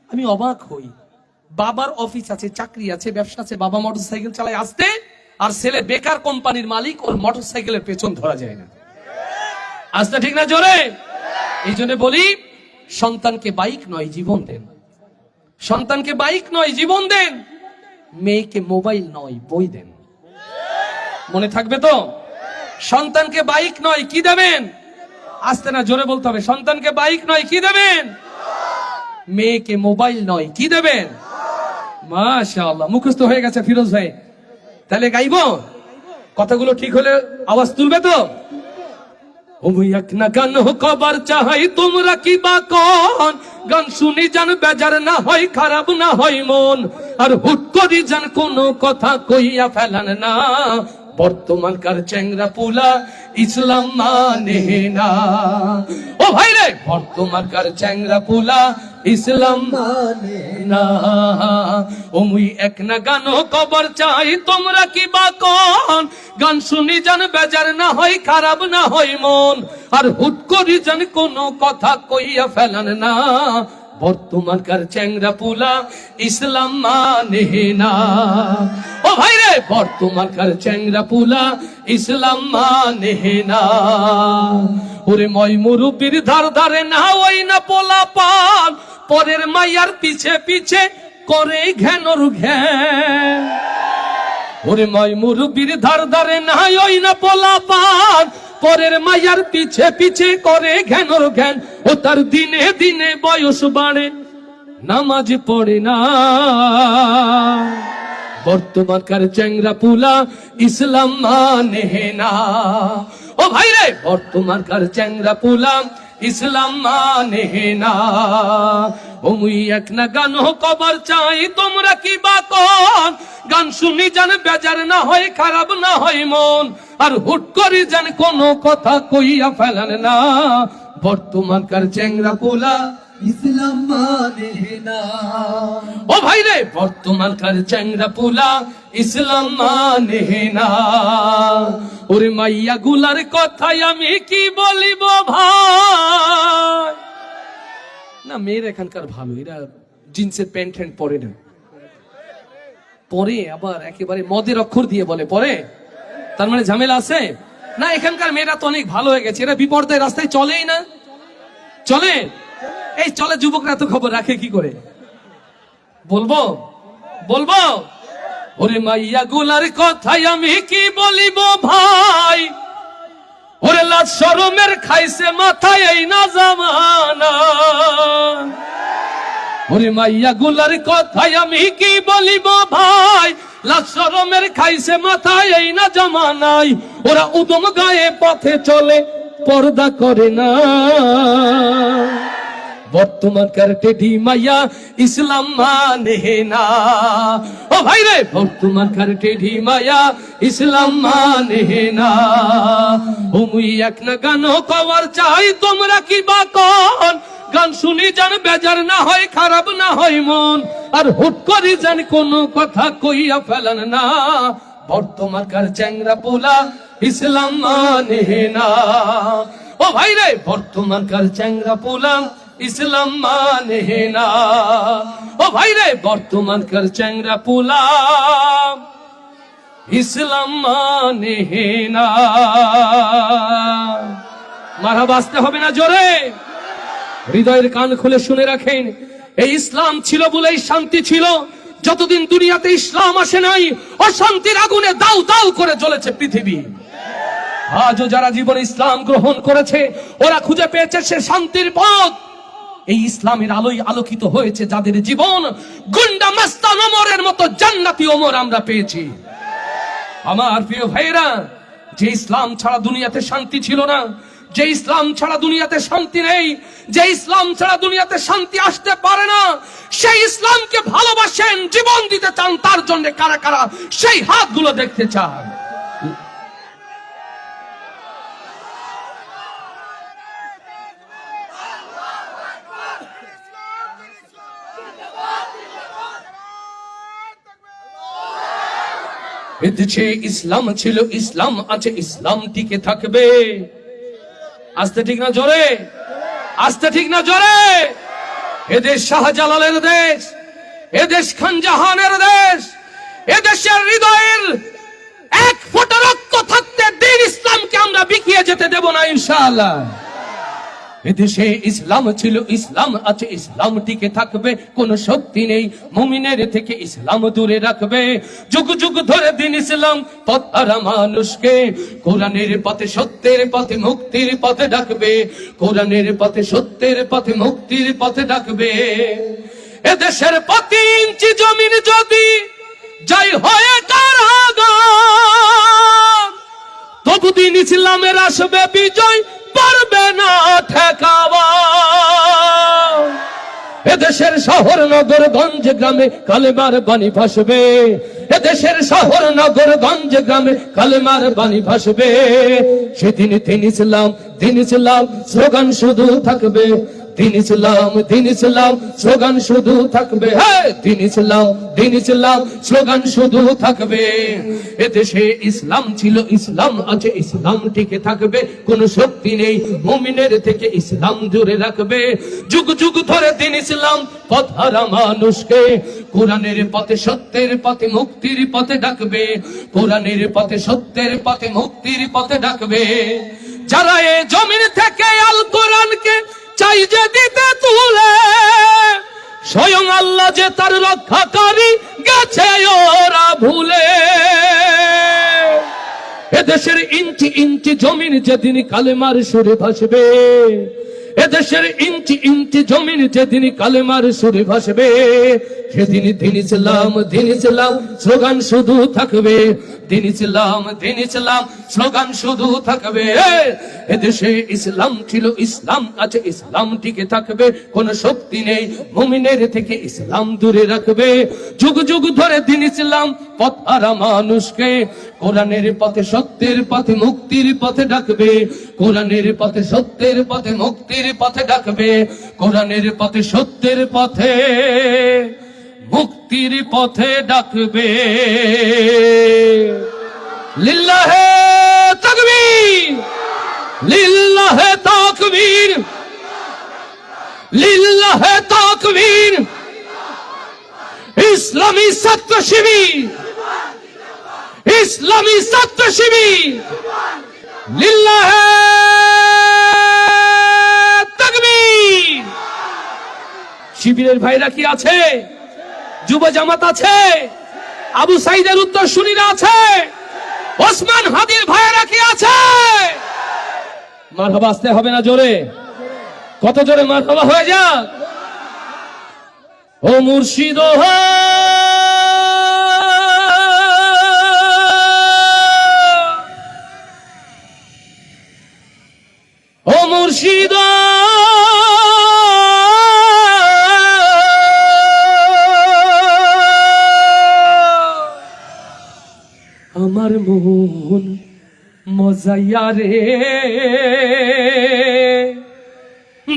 আমি অবাক হই। বাবার অফিস আছে, চাকরি আছে, ব্যবসা আছে, বাবা মোটর সাইকেল চালায় আসতে, আর ছেলে বেকার কোম্পানির মালিক, ওর মোটর সাইকেলের পেছন ধরা যায় না। আস্তে ঠিক না জোরে? এই জন্য বলি, সন্তানকে বাইক নয় জীবন দেন, সন্তানকে বাইক নয় জীবন দেন, মেয়েকে মোবাইল নয় বই দেন। মনে থাকবে তো? সন্তানকে বাইক নয় কি দেবেন? আস্তে না জোরে বলতে হবে। সন্তানকে বাইক নয় কি দেবেন? মেয়েকে মোবাইল নয় কি দেবেন? মাশাআল্লাহ, মুখস্থ হয়ে গেছে ফিরোজ ভাই। তাহলে গাইবো? কথাগুলো ঠিক হলে আওয়াজ তুলবে তো? না গান খবর চাহাই তোমরা কি বা কোন, গান শুনি জান বেজার না হয়, খারাপ না হয় মন, আর হুট করি জান কোনো কথা কইয়া ফেলান না। বর্তমানকার চ্যাংরা পুলা ইসলাম মানে না। ও ভাই রে, বর্তমানকার চ্যাংরা পুলা ইসলাম মানে না। ও মুই এক না গান খবর চাই তোমরা কি বা কোন, গান শুনি জান বেজার না হয়, খারাপ না হয় মন, আর হুট করি জান কোনো কথা কইয়া ফেলান না। বর্তমানকার চ্যাংরা পুলা ইসলাম মানে না। ও ভাই রে, বর্তমানকার চ্যাংরা পুলা ইসলাম মানে না। ওরে ময় মুরুব্বির ধার ধারে না ওই না পোলা পান, পরের মাইয়ার পিছে পিছে করে ঘ্যানর ঘ্যান। ওরে ময় মুরুব্বির ধার ধারে না ওই না পোলা পান, পরের মাইয়ার পিছে পিছে করে ঘ্যানর ঘ্যান। ও তার দিনে দিনে বয়স বাড়ে, নামাজ পড়ে না। বর্তমানকার চ্যাংরা পুলা ইসলাম মানে না। ও ভাই রে, বর্তমানকার চ্যাংরা পুলা ইসলাম মানে না। ও মুই এক না গান খবর চাই তোমরা কি বা কোন, গান শুনি জান বেজার না হয়, খারাপ না হয় মন, আর হুট করি জান কোনো কথা কইয়া ফেলান না। বর্তমানকার চ্যাংরা পুলা ইসলাম মানে না। ও ভাই রে, বর্তমানকার চ্যাংরা পুলা ইসলাম মানে না। ওরে মাইয়া গুলার কথাই আমি কি বলিব ভাই। না, মেয়ের এখানকার ভালো, এরা জিন্সের প্যান্ট হ্যান্ট পরে না, পরে আবার একেবারে মদের অক্ষর দিয়ে বলে পরে, তার মানে ঝামেলা আছে না। এখানকার মেয়েরা তো অনেক ভালো হয়ে গেছে, এরা বিপর্যয় রাস্তায় চলেই না। চলে? এই চলে, যুবকরা তো খবর রাখে কি করে? বলবো বলবো? ওরে মাইয়া গুলার কথাই আমি কি বলিব ভাই, ওরে লাজ শরমের খাইছে মাথায় এই না জামানা। ওরে মাইয়া গুলার কথাই আমি কি বলিব ভাই, লাজ শরমের খাইছে মাথায় এই না জামানায়। ওরা উদম গায়ে পথে চলে, পর্দা করে না। বর্তমানকার টেডি মাইয়া ইসলাম মানে না। ও ভাই রে, বর্তমানকার টেডি মাইয়া ইসলাম মানে না। ও মুই এক না গান খবর চাই তোমরা কি বা কোন, গান শুনি জান বেজার না হয়, খারাপ না হয় মন, আর হুট করি জান কোনো কথা কইয়া ফেলান না। বর্তমানকার চ্যাংরা পোলা ইসলাম মানে না। ও ভাই রে, বর্তমানকার চ্যাংরা পোলা ইসলাম মানে না। ও ভাই রে, বর্তমানকার চ্যাংরা পোলা ইসলাম মানে না। মারা বাঁচতে হবে না জোরে? হৃদয়ের কান খুলে শুনে রাখেন, এই ইসলাম ছিল বলেই শান্তি ছিল। যতদিন দুনিয়াতে ইসলাম আসে নাই, অশান্তির আগুনে দাউ দাউ করে জ্বলেছে পৃথিবী। আজও যারা জীবনে ইসলাম গ্রহণ করেছে, ওরা খুঁজে পেয়েছে সে শান্তির পথ। এই ইসলামের আলোয় আলোকিত হয়েছে যাদের জীবন, গুন্ডা মাস্তান ওমরের মতো জান্নাতি ওমর আমরা পেয়েছি। আমার প্রিয় ভাইরা, যে ইসলাম ছাড়া দুনিয়াতে শান্তি ছিল না, যে ইসলাম ছাড়া দুনিয়াতে শান্তি নেই, যে ইসলাম ছাড়া দুনিয়াতে শান্তি আসতে পারে না, সেই ইসলামকে ভালোবাসেন, জীবন দিতে চান, তার জন্য কারা কারা সেই হাতগুলো দেখতে চান। এদেশে ইসলাম ছিল, ইসলাম আছে, ইসলাম টিকে থাকবে। আস্তে ঠিক না জোরে, আস্তে ঠিক না জোরে। এদেশ শাহজালালের দেশ, এদেশ খান জাহানের দেশ। এদেশের হৃদয়ের এক ফোঁটা রক্ত থাকতে দিন ইসলামকে আমরা বিকিয়ে যেতে দেব না ইনশাআল্লাহ। এদেশে ইসলাম ছিল, ইসলাম আছে, ইসলাম টিকে থাকবে। কোন শক্তি নেই মুমিনের থেকে ইসলাম দূরে রাখবে। যুগ যুগ ধরে দিন ইসলাম পথ হারা মানুষকে কোরআনের পথে, সত্যের পথে, মুক্তির পথে ডাকবে। কোরআনের পথে, সত্যের পথে, মুক্তির পথে ডাকবে। এদেশের প্রতি ইঞ্চি জমিন যদি যাই হয়ে কারাগার, তবু দিন ইসলামের আসবে বিজয়, পারবে না ঠেকাবা। এদেশের শহর নগর গঞ্জ গ্রামে কালেমার বাণী ভাসবে। এদেশের শহর নগর গঞ্জ গ্রামে কালেমার বাণী ভাসবে। সেদিন দিন ইসলাম, দিন ইসলাম স্লোগান শুধু থাকবে। দিন ইসলাম, দিন ইসলাম স্লোগান শুধু থাকবে। হ্যাঁ, দিন ইসলাম, দিন ইসলাম স্লোগান শুধু থাকবে। এদেশে ইসলাম ছিল, ইসলাম আছে, ইসলাম টিকে থাকবে। কোন শক্তি নেই মুমিনের থেকে ইসলাম দূরে রাখবে। যুগ যুগ ধরে দিন ইসলাম পথ হারা মানুষকে কোরআনের পথে, সত্যের পথে, মুক্তির পথে ডাকবে। কোরআনের পথে, সত্যের পথে, মুক্তির পথে ডাকবে। যারা এ জমিন থেকে আল কোরআনকে চাই যে দিতে তুলে, স্বয়ং আল্লাহ যে তার রক্ষাকারী গেছে ওরা ভুলে। এদেশের ইঞ্চি ইঞ্চি জমিন যেদিন কালেমার সুরে ভাসবে। এদেশের ইঞ্চি ইঞ্চি জমিন যেদিন কালেমার সুরে ভাসবে। সেদিন দিন ইসলাম, দিন ইসলাম স্লোগান শুধু থাকবে। দিন ইসলাম, দিন ইসলাম স্লোগান শুধু থাকবে। এদেশে ইসলাম ছিল, ইসলাম আছে, ইসলাম টিকে থাকবে। কোন শক্তি নেই মুমিনের থেকে ইসলাম দূরে রাখবে। যুগ যুগ ধরে দিন ইসলাম পথ হারা মানুষকে কোরআনের পথে, সত্যের পথে, মুক্তির পথে ডাকবে। কোরআনের পথে, সত্যের পথে, মুক্তির পথে ডাকবে। কোরআনের পথে, সত্যের পথে, মুক্তির পথে ডাকবে। লিল্লাহে তাকবীর, লিল্লাহে তাকবীর, লিল্লাহে তাকবীর। ইসলামী ছাত্র শিবির, ইসলামী ছাত্র শিবির, লিল্লাহে তাকবীর। শিবিরের ভাইরা কি আছে? যুব জামাত আছে, আবু সাইদের উত্তরসূরিরা আছে, ওসমান হাদির ভাইরা কি আছে? মারহাবা আসতে হবে না জোরে? কত জোরে মারহাবা হয়ে যাক। ও মুর্শিদ, ও মুর্শিদ, আমার মন মজাইয়া রে,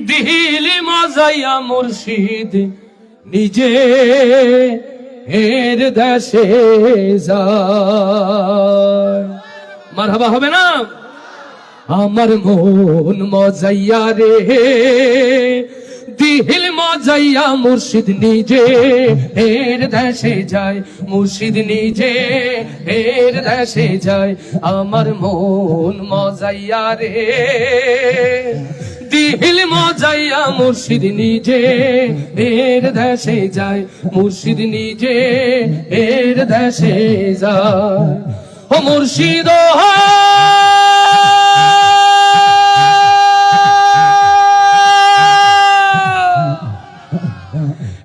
দিল মজাইয়া মুর্শিদ নিজে এর দেশে যায়। মারহাবা হবে না? আমার মন মজাইয়া রে, দিল মজাইয়া মুর্শিদ নিজে এর দেশে যায়। মুর্শিদ নিজে এর দেশে যায়। আমার মন মজাইয়া রে, দিল মজাইয়া মুর্শিদ নিজে এর দেশে যায়। মুর্শিদ নিজে এর দেশে যায়। ও মুর্শিদ,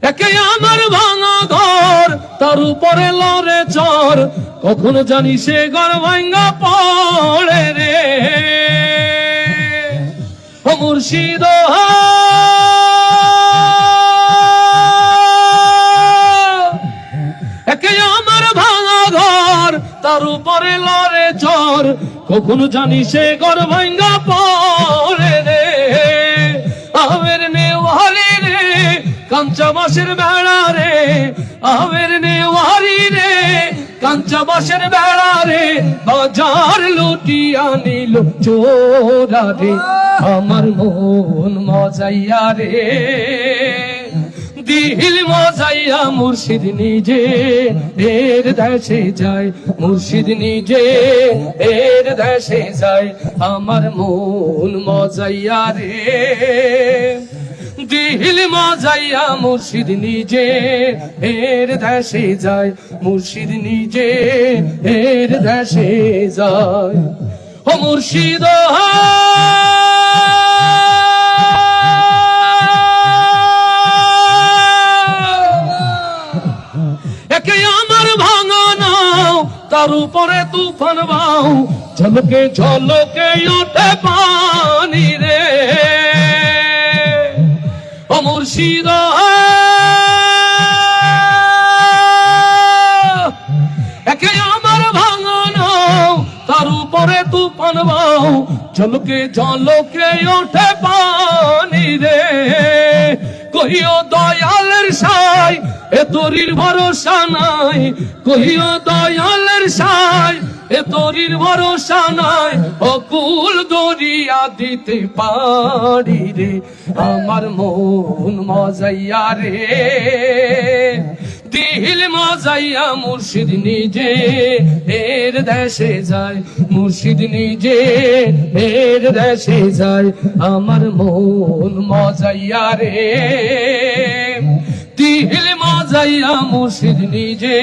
একে আমার ভাঙা ঘর, তার উপরে লড়ে চর, কখনো জানি সে ঘর ভাঙা পড়ে রে। মুর্শিদ একে আমার ভাঙা ঘর, তার উপরে লড়ে চর, কখনো জানি সে ঘর ভাঙ্গা পড়ে রে। আমের নেওয়ারি রে কাঞ্চা বাঁশের বেড়া রে, আমের নেওয়ারি রে কাঞ্চা বাঁশের বেড়া রে, বাজার লুটিয়া নিল চোরা রে, আমার মন মজাইয়া রে, দিল মজাইয়া মুর্শিদ নিজে এর দেশে যায়, মুর্শিদ নিজে এর দেশে যায়, আমার মন মজাইয়া রে, দিল মজাইয়া মুর্শিদ নিজে এর দেশে যায়, মুর্শিদ নিজে এর দেশে যায়। ও মুর্শিদ একে আমার ভাঙা নাও, তার উপরে তুফান বাও, ঝলকে ঝলকে উঠে পানি রে। ও মুর্শিদ একে আমার ভাঙা নাও, তার উপরে তুফান বাও, ঝলকে ঝলকে উঠে পানি রে। কহিও দয়ালের সাই এ তোরির ভরসা নাই, কহিও দয়ালের সাই এ তোরির ভরসা নাই, অকুল দরিয়া দিতে পারি রে, আমার মন মজাইয়া রে, দিল মজাইয়া মুর্শিদ নিজে এর দেশে যায়, মুর্শিদ নিজে এর দেশে যায়, আমার মন মজাইয়া রে, দিল মজাইয়া মুর্শিদ নিজে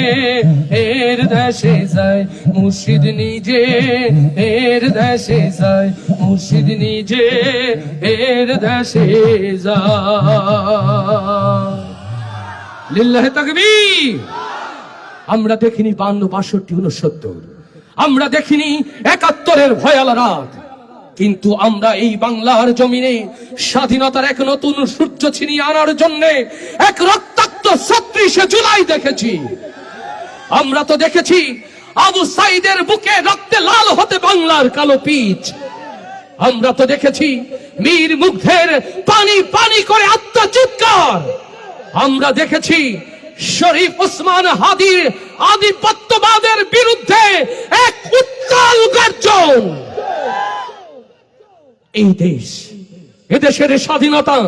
এর দেশে যায়, মুর্শিদ নিজে এর দেশে যায়, মুর্শিদ নিজে এর দেশে যায়। লিল্লাহে তাকবীর। আমরা দেখিনি 52, 62, 69, আমরা দেখিনি 71-এর ভয়াল রাত, কিন্তু আমরা এই বাংলার জমিনে স্বাধীনতার এক নতুন সূর্য ছিনিয়ে আনার জন্য এক রক্তাক্ত 36 জুলাই দেখেছি। আমরা তো দেখেছি আবু সাইদের বুকে রক্তে লাল হতে বাংলার কালো পিচ, আমরা তো দেখেছি মীর মুগ্ধের পানি পানি করে আত্মচিৎকার, আমরা দেখেছি শরীফ ওসমান হাদির আধিপত্যবাদের বিরুদ্ধে এক উত্তাল গর্জন। এই দেশ, এদেশের স্বাধীনতা,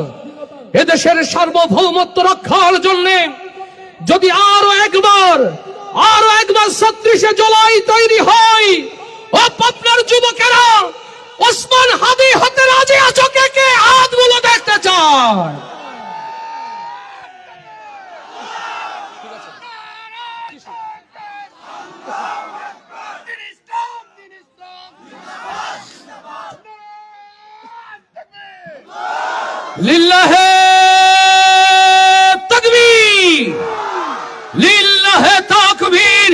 এদেশের সার্বভৌমত্ব রক্ষার জন্য যদি আরো একবার 36 জুলাই তৈরি হয়, ও পাবনার যুবকেরা ওসমান হাদি হতে রাজি আছো? কে কে হাতগুলো দেখতে চায়? লিল্লাহে তাকবীর, লিল্লাহে তাকবীর।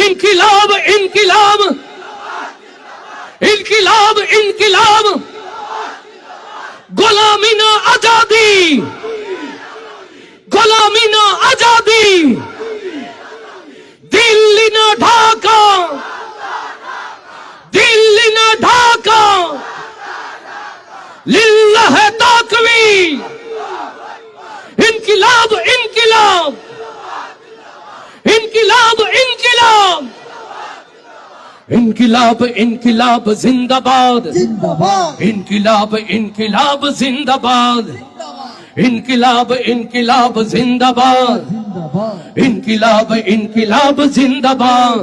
ইনকিলাব ইনকিলাব ইনকিলাব ইনকিলাব, গোলামি না আজাদি, গোলামি না আজাদি, দিল্লি না ঢাকা, দিল্লি না ঢাকা, লিল্লাহে তাকবীর। ইনকিলাব ইনকিলাব ইনকিলাব ইনকিলাব ইনকিলাব ইনকিলাব জিন্দাবাদ, ইনকিলাব ইনকিলাব জিন্দাবাদ, ইনকিলাব ইনকিলাব জিন্দাবাদ, ইনকিলাব ইনকিলাব জিন্দাবাদ।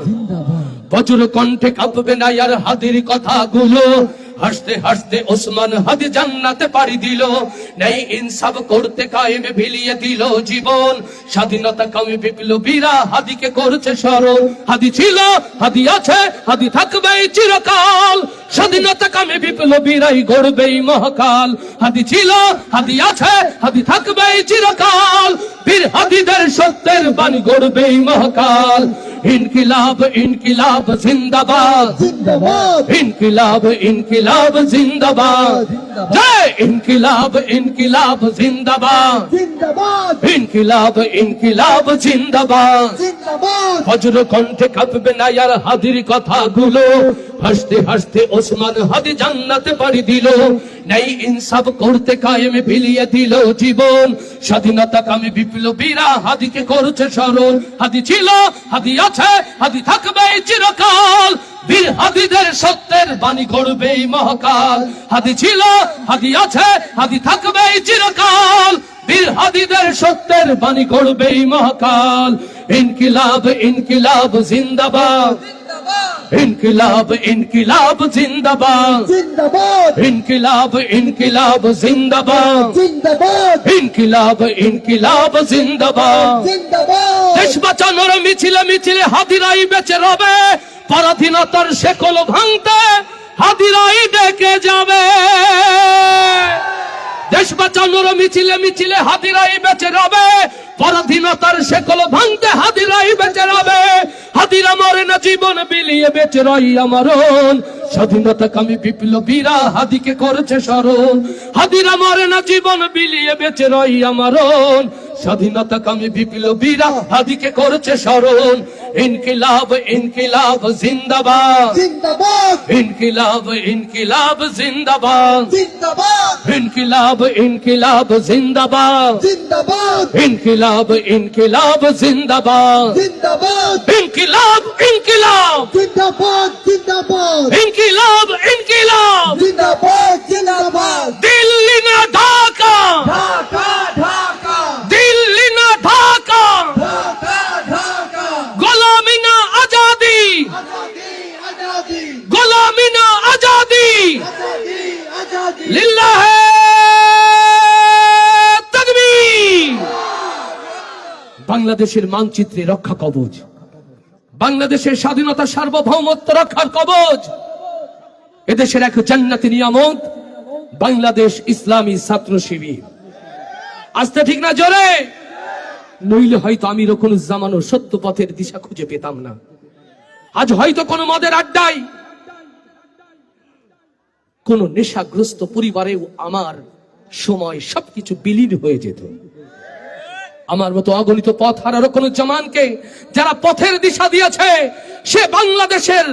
বজ্র কণ্ঠে কাঁপবে না আর হাদির কথাগুলো, হাসতে হাসতে ওসমান হাদি জান্নাতে পাড়ি দিল, নেই ইনসাফ করতে কায়েমে বিলিয়ে দিল জীবন, স্বাধীনতা কামী বিপ্লবীরা হাদিকে করছে স্মরণ। হাদি ছিল, হাদি আছে, হাদি থাকবে চিরকাল, স্বাধীনতা কামে বিপ্লবীরাই গড়বে এই মহাকাল। হাদি ছিল, হাদি আছে, হাদি থাকবে চিরকাল। বীর হাদিদের সত্যের বাণী গড়বে এই মহাকাল। ইনকিলাব ইনকিলাব জিন্দাবাদ,
জিন্দাবাদ,
ইনকিলাব ইনকিলাব জিন্দাবাদ, জয় ইনকিলাব ইনকিলাব জিন্দাবাদ,
জিন্দাবাদ,
ইনকিলাব ইনকিলাব জিন্দাবাদ।
জিন্দাবাদ।
বজ্র কণ্ঠে কাঁপবে না আর হাদির কথাগুলো, হাসতে হাসতে ওসমান হাদি জান্নাতে পাড়ি দিল। নাই ইনসাফ করতে কায়েমে বিলিয়ে দিল জীবন। স্বাধীনতা কামে বিপ্লবীরা হাদিকে করছে স্মরণ। হাদি ছিল, হাদি আছে, হাদি থাকবে চিরকাল। বীর হাদিদের সত্যের বাণী গড়বে এই মহাকাল। হাদি ছিল, হাদি আছে, হাদি থাকবে চিরকাল। বীর হাদিদের সত্যের বাণী গড়বে এই মহাকাল। ইনকিলাব ইনকিলাব জিন্দাবাদ, ইনকিলাব ইনকিলাব জিন্দাবাদ,
জিন্দাবাদ,
ইনকিলাব ইনকিলাব জিন্দাবাদ,
জিন্দাবাদ,
ইনকিলাব ইনকিলাব জিন্দাবাদ।
জিন্দাবাদ।
দেশ বাঁচানোর মিছিলে মিছিলে হাদিরাই বেঁচে রবে। পরাধীনতার শেকল ভাঙতে হাদিরাই ডেকে যাবে। দেশ বাঁচানোর মিছিলে মিছিলে হাদিরাই বেঁচে রবে। পরাধীনতার শেকল ভাঙতে হাদিরাই বেঁচে রবে। হাদিরা মরে না, জীবন বিলিয়ে বেঁচে রই আমরণ। স্বাধীনতা কামী বিপ্লবীরা হাদিকে করেছে স্মরণ। হাদিরা মরে না, জীবন বিলিয়ে বেঁচে রই আমরণ। স্বাধীনতা কামী বিপ্লবীরা হাদিকে করেছে স্মরণ। ইনকিলাব ইনকিলাব জিন্দাবাদ,
জিন্দাবাদ,
ইনকিলাব ইনকিলাব জিন্দাবাদ,
জিন্দাবাদ,
ইনকিলাব ইনকিলাব জিন্দাবাদ,
জিন্দাবাদ,
ইনকিলাব ইনকিলাব জিন্দাবাদ,
জিন্দাবাদ,
ইনকিলাব ইনকিলাব
জিন্দাবাদ, জিন্দাবাদ,
ইনকিলাব ইনকিলাব।
জিন্দাবাদ, জিন্দাবাদ।
দিল্লি না ঢাকা,
ঢাকা, ঢাকা,
দিল্লি না ঢাকা,
ঢাকা, ঢাকা।
গোলামি না আজাদি,
আজাদি, আজাদি,
গোলামি না আজাদি।
আজাদি, আজাদি।
লিল্লাহে তাকবীর। বাংলাদেশের মানচিত্রে রক্ষা কবচ, বাংলাদেশের স্বাধীনতা সার্বভৌমত্ব রক্ষার কবচ। এদেশের এক জান্নাতি নিয়ামত বাংলাদেশ ইসলামী ছাত্র শিবির। আস্তে ঠিক না জোরে? নইলে হয়তো আমি রকুনুজ্জামানও সত্য পথের দিশা খুঁজে পেতাম না। আজ হয়তো কোনো মদের আড্ডায়, কোন নেশাগ্রস্ত পরিবারেও আমার সময় সবকিছু বিলীন হয়ে যেত। আমার মতো অগণিত পথ হারা রকুনুজ্জামানকে যারা পথের দিশা দিয়েছে, সে বাংলাদেশের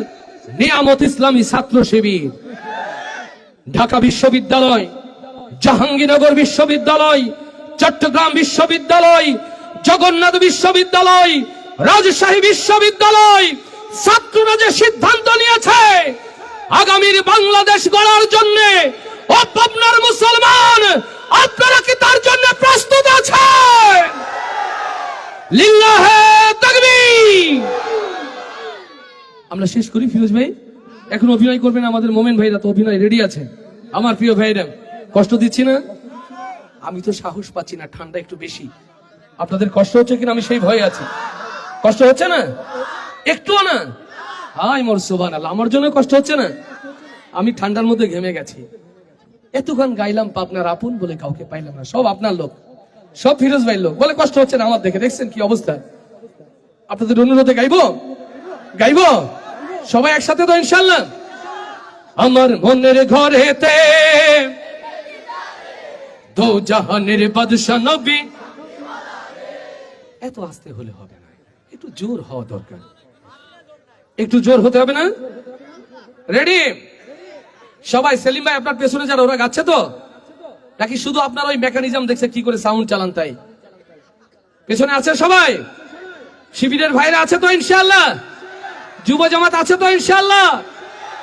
নিয়ামত ইসলামী ছাত্র শিবির। ঢাকা বিশ্ববিদ্যালয়, জাহাঙ্গীরনগর বিশ্ববিদ্যালয়, চট্টগ্রাম বিশ্ববিদ্যালয়, জগন্নাথ বিশ্ববিদ্যালয়, রাজশাহী বিশ্ববিদ্যালয়, ছাত্ররা যে সিদ্ধান্ত নিয়েছে আগামীর বাংলাদেশ গড়ার জন্য, ও পাবনার মুসলমান, আপনারা কি তার জন্য প্রস্তুত আছেন? লিল্লাহে তাকবীর। আমরা শেষ করি ফিরোজ ভাই। এখন অভিনয় করবেন আমাদের মোমেন ভাইরা, তো অভিনয় রেডি আছে। আমার প্রিয় ভাইরা, কষ্ট দিচ্ছি না? আমি তো সাহস পাচ্ছি না, ঠান্ডা একটু বেশি। আপনাদের কষ্ট হচ্ছে কিনা আমি সেই ভয়ে আছি। কষ্ট হচ্ছে না? একটুও না? হাই মোর সুবহানাল্লাহ, আমার জন্য কষ্ট হচ্ছে না? আমি ঠান্ডার মধ্যে ঘেমে গেছি। এতক্ষণ গাইলাম পাবনার আপন বলে কাউকে পাইলাম না। সব আপনার লোক, সব ফিরোজ ভাই লোক। বলে কষ্ট হচ্ছে না আমার দেখে। দেখছেন কি অবস্থা? আপনাদের অনুরোধে গাইবো, গাইবো সবাই একসাথে তো ইনশাআল্লাহ। আমার মনের ঘরেতে দো জাহানের বাদশা নবী। এত আস্তে হলে হবে না, একটু জোর হওয়া দরকার। একটু জোর হতে হবে না? রেডি সবাই? সেলিম ভাই আপনার পেছনে যারা, ওরা গাচ্ছে তো নাকি শুধু আপনার ওই মেকানিজম দেখছে কি করে সাউন্ড চালান তাই? পেছনে আছে সবাই? শিবিরের ভাইরা আছে তো ইনশাআল্লাহ? যুব জামাত আছে তো ইনশাআল্লাহ?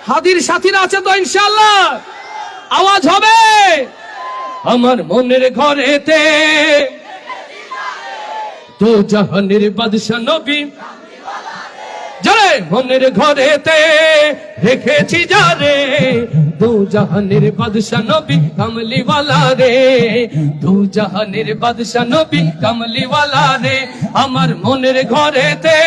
হাদির সাথীরা আছে তো ইনশাআল্লাহ? আওয়াজ হবে। আমার মনের ঘরেতে দো জাহানের বাদশা নবী, যারে মনের ঘরেতে রেখেছি যারে, দো জাহানের বাদশা নবী কামলিওয়ালা রে, দো জাহানের বাদশা নবী কামলিওয়ালা রে। আমার মনের ঘরেতে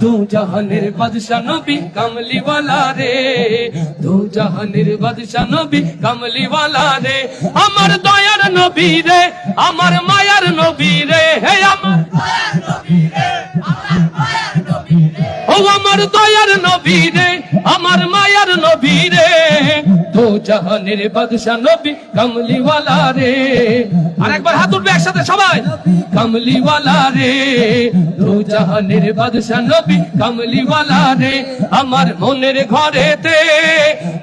দু জাহানের বাদশা নবী কামলিওয়ালা রে, দু জাহানের বাদশা নবী কামলিওয়ালা রে, আমার দয়ার নবী রে, আমার মায়ার নবী রে, হে আমার ও আমার দয়ার নবী রে, আমার মায়ার নবী রে, দু জাহানের বাদশা নবী কামলিওয়ালা রে। আর একবার হাত উঠবে একসাথে সবাই, কামলিওয়ালা রে, দু জাহানের বাদশা নবী কামলিওয়ালা রে, আমার মনের ঘরেতে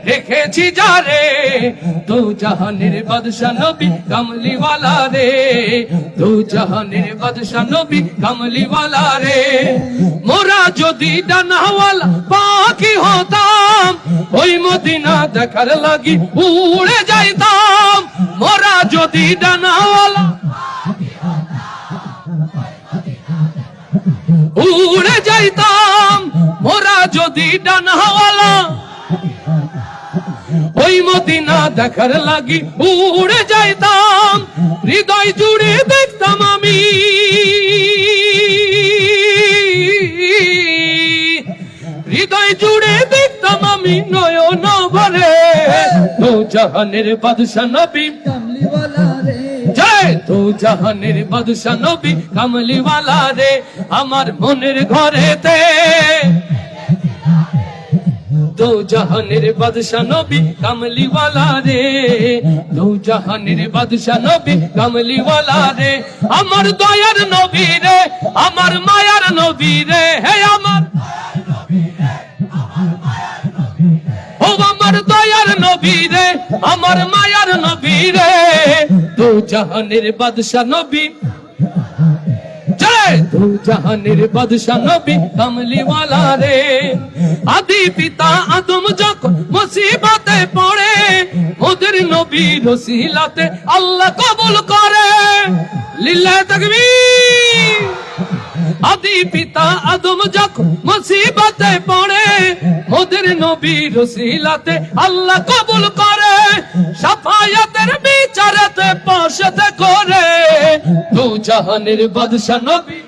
রেখেছি যারে, দু জাহানের বাদশা নবী কামলিওয়ালা রে, দু জাহানের বাদশা নবী কামলিওয়ালা রে। মোরা যদি ডানাওয়ালা পাখি হতাম, ওই মদিনা দেখার লাগি উড়ে যাইতাম, মোরা যদি ডানাওয়ালা উড়ে যাইতাম, মোরা যদি ডানাওয়ালা ওই মদিনা দেখার লাগি উড়ে যাইতাম, হৃদয় জুড়ে দেখতাম আমি, হৃদয় জুড়ে দেখতাম আমি নয়ন ভরে, দু জাহানের বাদশা নবী
কামলিওয়ালা রে,
জয়, দু জাহানের বাদশা নবী কামলিওয়ালা রে, আমার মনের ঘরেতে দু জাহানের বাদশা নবী কামলিওয়ালা রে, দু জাহানের বাদশা নবী কামলিওয়ালা রে, আমার দয়ার নবী রে, আমার মায়ার নবী রে, হে আমার ও আমার দয়ার নবী রে, আমার মায়ার নবী রে, দু জাহানের বাদশা নবী জয়, দু জাহানের বাদশা নবী কামলিওয়ালা রে। আদি পিতা আদম যখন মুসিবতে পড়ে, ওদের নবীর ওসিলাতে আল্লাহ কবুল করে, লিল্লাহি তাকবীর। আদি পিতা আদম যখন মুসিবতে পড়ে, ওদের নবীর ওসিলাতে আল্লাহ কবুল করে, শাফায়াতের বিচারেতে পাশেতে করে, দু জাহানের বাদশা নবী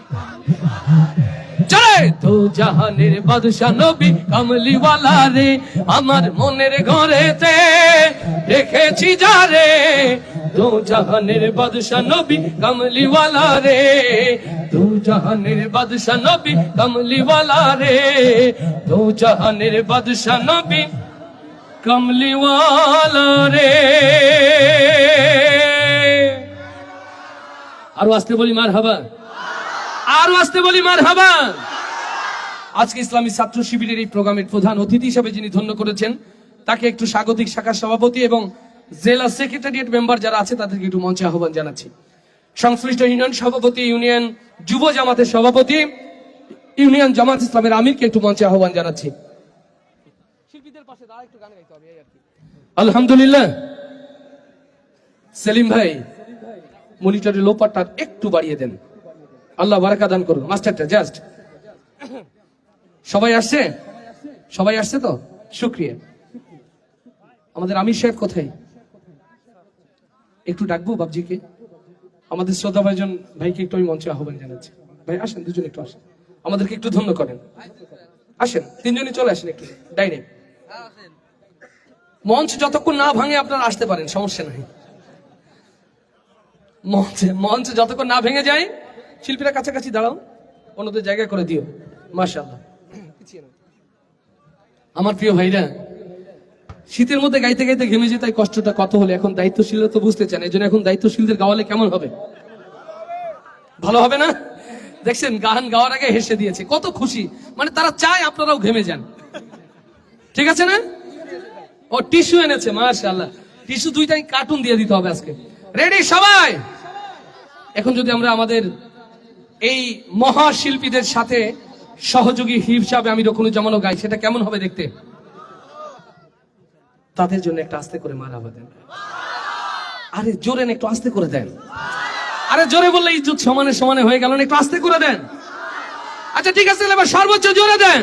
জয়, দু জাহানের বাদশা নবী কামলিওয়ালা রে, আমার মনের ঘরেতে রেখেছি যারে, দু জাহানের বাদশা নবী কামলিওয়ালা রে, দু জাহানের বাদশা নবী কামলিওয়ালা রে, দু জাহানের বাদশা নবী কামলিওয়ালা রে। আরো আসতে বলি মারহাবা, আরো আসতে বলি মারহাবা। আজকে ইসলামী ছাত্র শিবিরের এই প্রোগ্রামের প্রধান অতিথি হিসেবে যিনি ধন্য করেছেন, তাকে একটু স্বাগতিক শাখার সভাপতি এবং জেলা সেক্রেটারিয়েট মেম্বার যারা আছে তাদেরকে একটু মঞ্চে আহ্বান জানাচ্ছি। সংশ্লিষ্ট ইউনিয়ন সভাপতি, ইউনিয়ন যুব জামাতের সভাপতি, ইউনিয়ন জামাত ইসলামের আমিরকে একটু মঞ্চে আহ্বান জানাচ্ছি। শিল্পীদের পাশে দাঁড়া, একটু গান গাইতে হবে এই আর কি। আলহামদুলিল্লাহ। সেলিম ভাই মনিটরের লোপারটা একটু বাড়িয়ে দেন, আল্লাহ বারাকা দান করুন। মাস্টারটা জাস্ট সবাই আসছে, সবাই আসছে তো, শুকরিয়া। আমাদের আমির সাহেব কোথায়, একটু ডাকবো বাবজিকে, আমাদের শ্রদ্ধা ভাইজন ভাইকে একটু আমি মঞ্চে আহ্বান জানাচ্ছি। ভাই আসেন, দুজন একটু আসেন, আমাদেরকে একটু ধন্য করেন। আসেন, তিনজনই চলে আসেন একটু ডাইনে। মঞ্চ যতক্ষণ না ভাঙে আপনারা আসতে পারেন, সমস্যা নাই। মঞ্চ যতক্ষণ না ভেঙে যায়, শিল্পীরা কাছাকাছি দাঁড়াও, অন্যদের জায়গা করে দিও। মাশাআল্লাহ। আমার প্রিয় ভাইরা, শীতের মধ্যে গাইতে গাইতে ঘেমে যেতে কষ্টটা কত হলে, এখন দায়িত্বশীল তো বুঝতে চান, এই জন্য এখন দায়িত্বশীলদের গাওয়ালে কেমন হবে, ভালো হবে না? দেখছেন গান গাওয়ার আগে হেসে দিয়েছে, কত খুশি, মানে তারা চায় আপনারাও ঘেমে যান। ঠিক আছে না? ও টিস্যু এনেছে, মাশাআল্লাহ। টিস্যু দুইটাই কার্টুন দিয়ে দিতে হবে আজকে। রেডি সবাই? এখন যদি আমরা আমাদের এই মহাশিল্পীদের সাথে সহযোগী হিসাবে আমি রকুনুজ্জামানও গাই, সেটা কেমন হবে দেখতে? তাদের জন্য একটা আস্তে করে মারহাবা দেন। আরে জোরে না, একটু আস্তে করে দেন। আরে জোরে বললে ইজ্জত সমানে সমানে হয়ে গেল না, একটু আস্তে করে দেন। আচ্ছা ঠিক আছে, এবার সর্বোচ্চ জোরে দেন।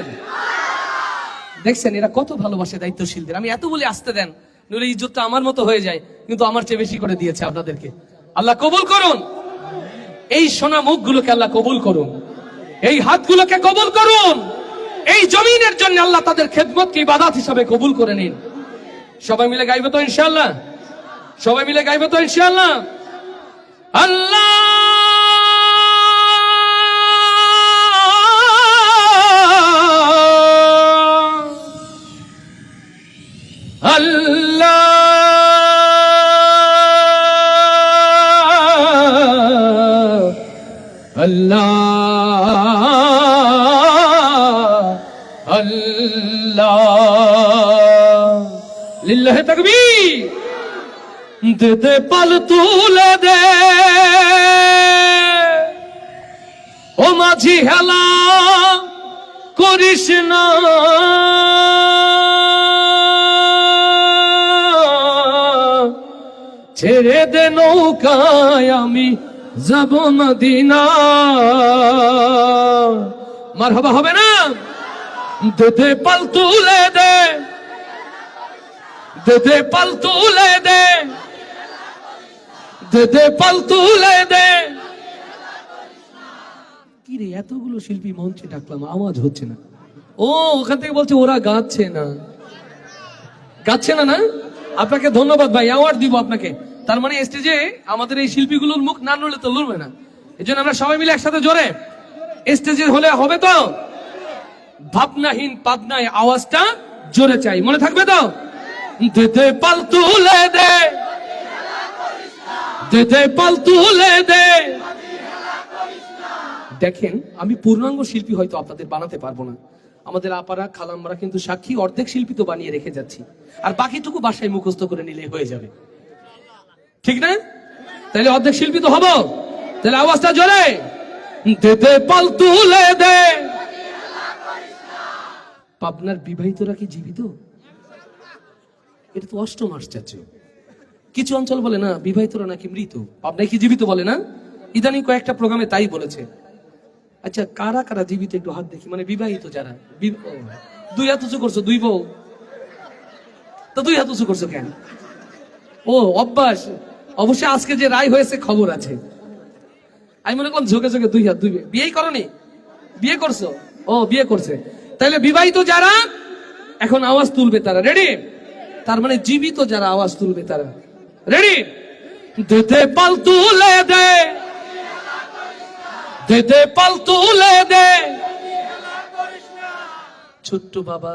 দেখছেন এরা কত ভালোবাসে দায়িত্বশীলদের। আমি এত বলি আস্তে দেন, নইলে ইজ্জতটা আমার মতো হয়ে যায়, কিন্তু আমার চেয়ে বেশি করে দিয়েছে আপনাদেরকে। আল্লাহ কবুল করুন, এই সোনা মুখগুলোকে আল্লাহ কবুল করুন। এই হাতগুলোকে কবুল করুন। এই জমিনের জন্য আল্লাহ তাদের খেদমতকে ইবাদত হিসাবে কবুল করে নিন। সবাই মিলে গাইবে তো ইনশাআল্লাহ? সবাই মিলে গাইবে তো ইনশাআল্লাহ? আল্লাহ আল্লাহ আল্লাহ আল্লাহ লিল্লাহি তাকবীর। দে দে পাল তুলে দে ও মাঝি হেলা করিস না, ছেড়ে দে নৌকায় আমি যাব মদিনা। মারহাবা হবে না? দে দে পাল তুলে দে, দে দে পাল তুলে দে, দে দে পাল তুলে দে। কি রে এতগুলো শিল্পী মঞ্চে ডাকলাম, আওয়াজ হচ্ছে না। ও ওখান থেকে বলছে ওরা গাচ্ছে না, গাচ্ছে না। না আপনাকে ধন্যবাদ ভাই, অ্যাওয়ার্ড দিব আপনাকে। তার মানে স্টেজে আমাদের এই শিল্পীগুলোর মুখ না নড়লে তো লড়বে না। এই জন্য আমরা সবাই মিলে একসাথে জোরে স্টেজে হলে হবে তো। ভাবনাহীন পাবনায় আওয়াজটা জোরে চাই, মনে থাকবে তো? দে দে পাল তুলে দে, দে দে পাল তুলে দে। দেখেন আমি পূর্ণাঙ্গ শিল্পী হয়তো আপনাদের বানাতে পারবো না, আমাদের আপারা খালাম্মারা কিন্তু সাক্ষী, অর্ধেক শিল্পী তো বানিয়ে রেখে যাচ্ছি, আর বাকিটুকু বাসায় মুখস্থ করে নিলে হয়ে যাবে, ঠিক না? তাহলে অর্ধেক শিল্পী তো হবো। তাহলে আওয়াজটা জোরে, দে দে পাল তুলে দে। পাবনার বিবাহিতরা কি জীবিত? এটা তো অষ্টম আশ্চর্য। কিছু অঞ্চল বলে না বিবাহিতরা নাকি মৃত, পাবনায় কি জীবিত বলে না? ইদানিং কয়েকটা প্রোগ্রামে তাই বলেছে। আচ্ছা কারা কারা জীবিত একটু হাত দেখি, মানে বিবাহিত যারা। দুই হাত উঁচু করছো, দুই বউ তো দুই হাত উঁচু করছো কেন? ও অভ্যাস। অবশ্যই আজকে যে রায় হয়েছে খবর আছে। আমি মনে করলাম ঝোঁকে ঝোঁকে দুই হাত। দুই বিয়েই করনি? বিয়ে করছো? ও বিয়ে করছে। তাহলে বিবাহিত যারা এখন আওয়াজ তুলবে তারা রেডি? তার মানে জীবিত যারা আওয়াজ তুলবে তারা রেডি? দে দে পাল তুলে দে, দে দে পাল তুলে দে। ছোট্ট বাবা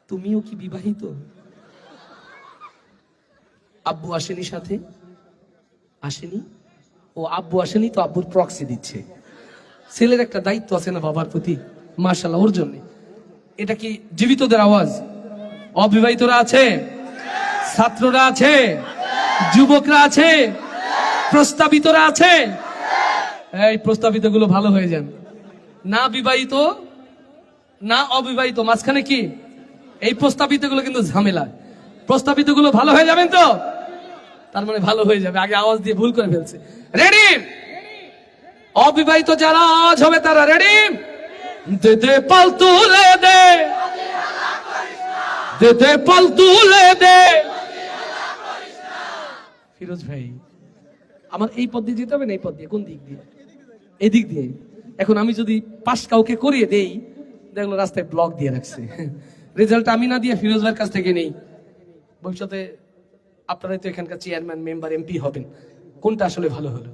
তুমিও কি বিবাহিত? আব্বু আসেনি সাথে? আসেনি? ও আব্বু আসেনি তো আব্বুর প্রক্সি দিচ্ছে। ছেলের একটা দায়িত্ব আছে না বাবার প্রতি, মাশাআল্লাহ ওর জন্য। এটা কি জীবিতদের আওয়াজ? অবিবাহিতরা আছে, ছাত্ররা আছে, যুবকরা আছে, প্রস্তাবিতরা আছে। এই প্রস্তাবিত গুলো ভালো হয়ে যান। না বিবাহিত না অবিবাহিত, মাঝখানে কি? এই প্রস্তাবিত গুলো কিন্তু ঝামেলা। প্রস্তাবিত গুলো ভালো হয়ে যাবেন তো? তার মানে ভালো হয়ে যাবে, আগে আওয়াজ দিয়ে ভুল করে ফেলছে। রেডি? অবিবাহিত যারা আওয়াজ হবে তারা রেডি? দে দে পাল তুলে দে, দে দে পাল তুলে দে। ফিরোজ ভাই আমার এই পথ দিয়ে যেতে হবে না এই পথ দিয়ে? কোন দিক দিয়ে? এই দিক দিয়ে। এখন আমি যদি পাশ কাউকে করিয়ে দেই, দেখলো রাস্তায় ব্লক দিয়ে রাখছে, রেজাল্ট আমি না দিয়ে ফিরোজ ভাইয়ের কাছ থেকে নেই। ভবিষ্যতে আপনারাই তো এখানকার চেয়ারম্যান, মেম্বার, এমপি হবেন। কোনটা আসলে ভালো হলো?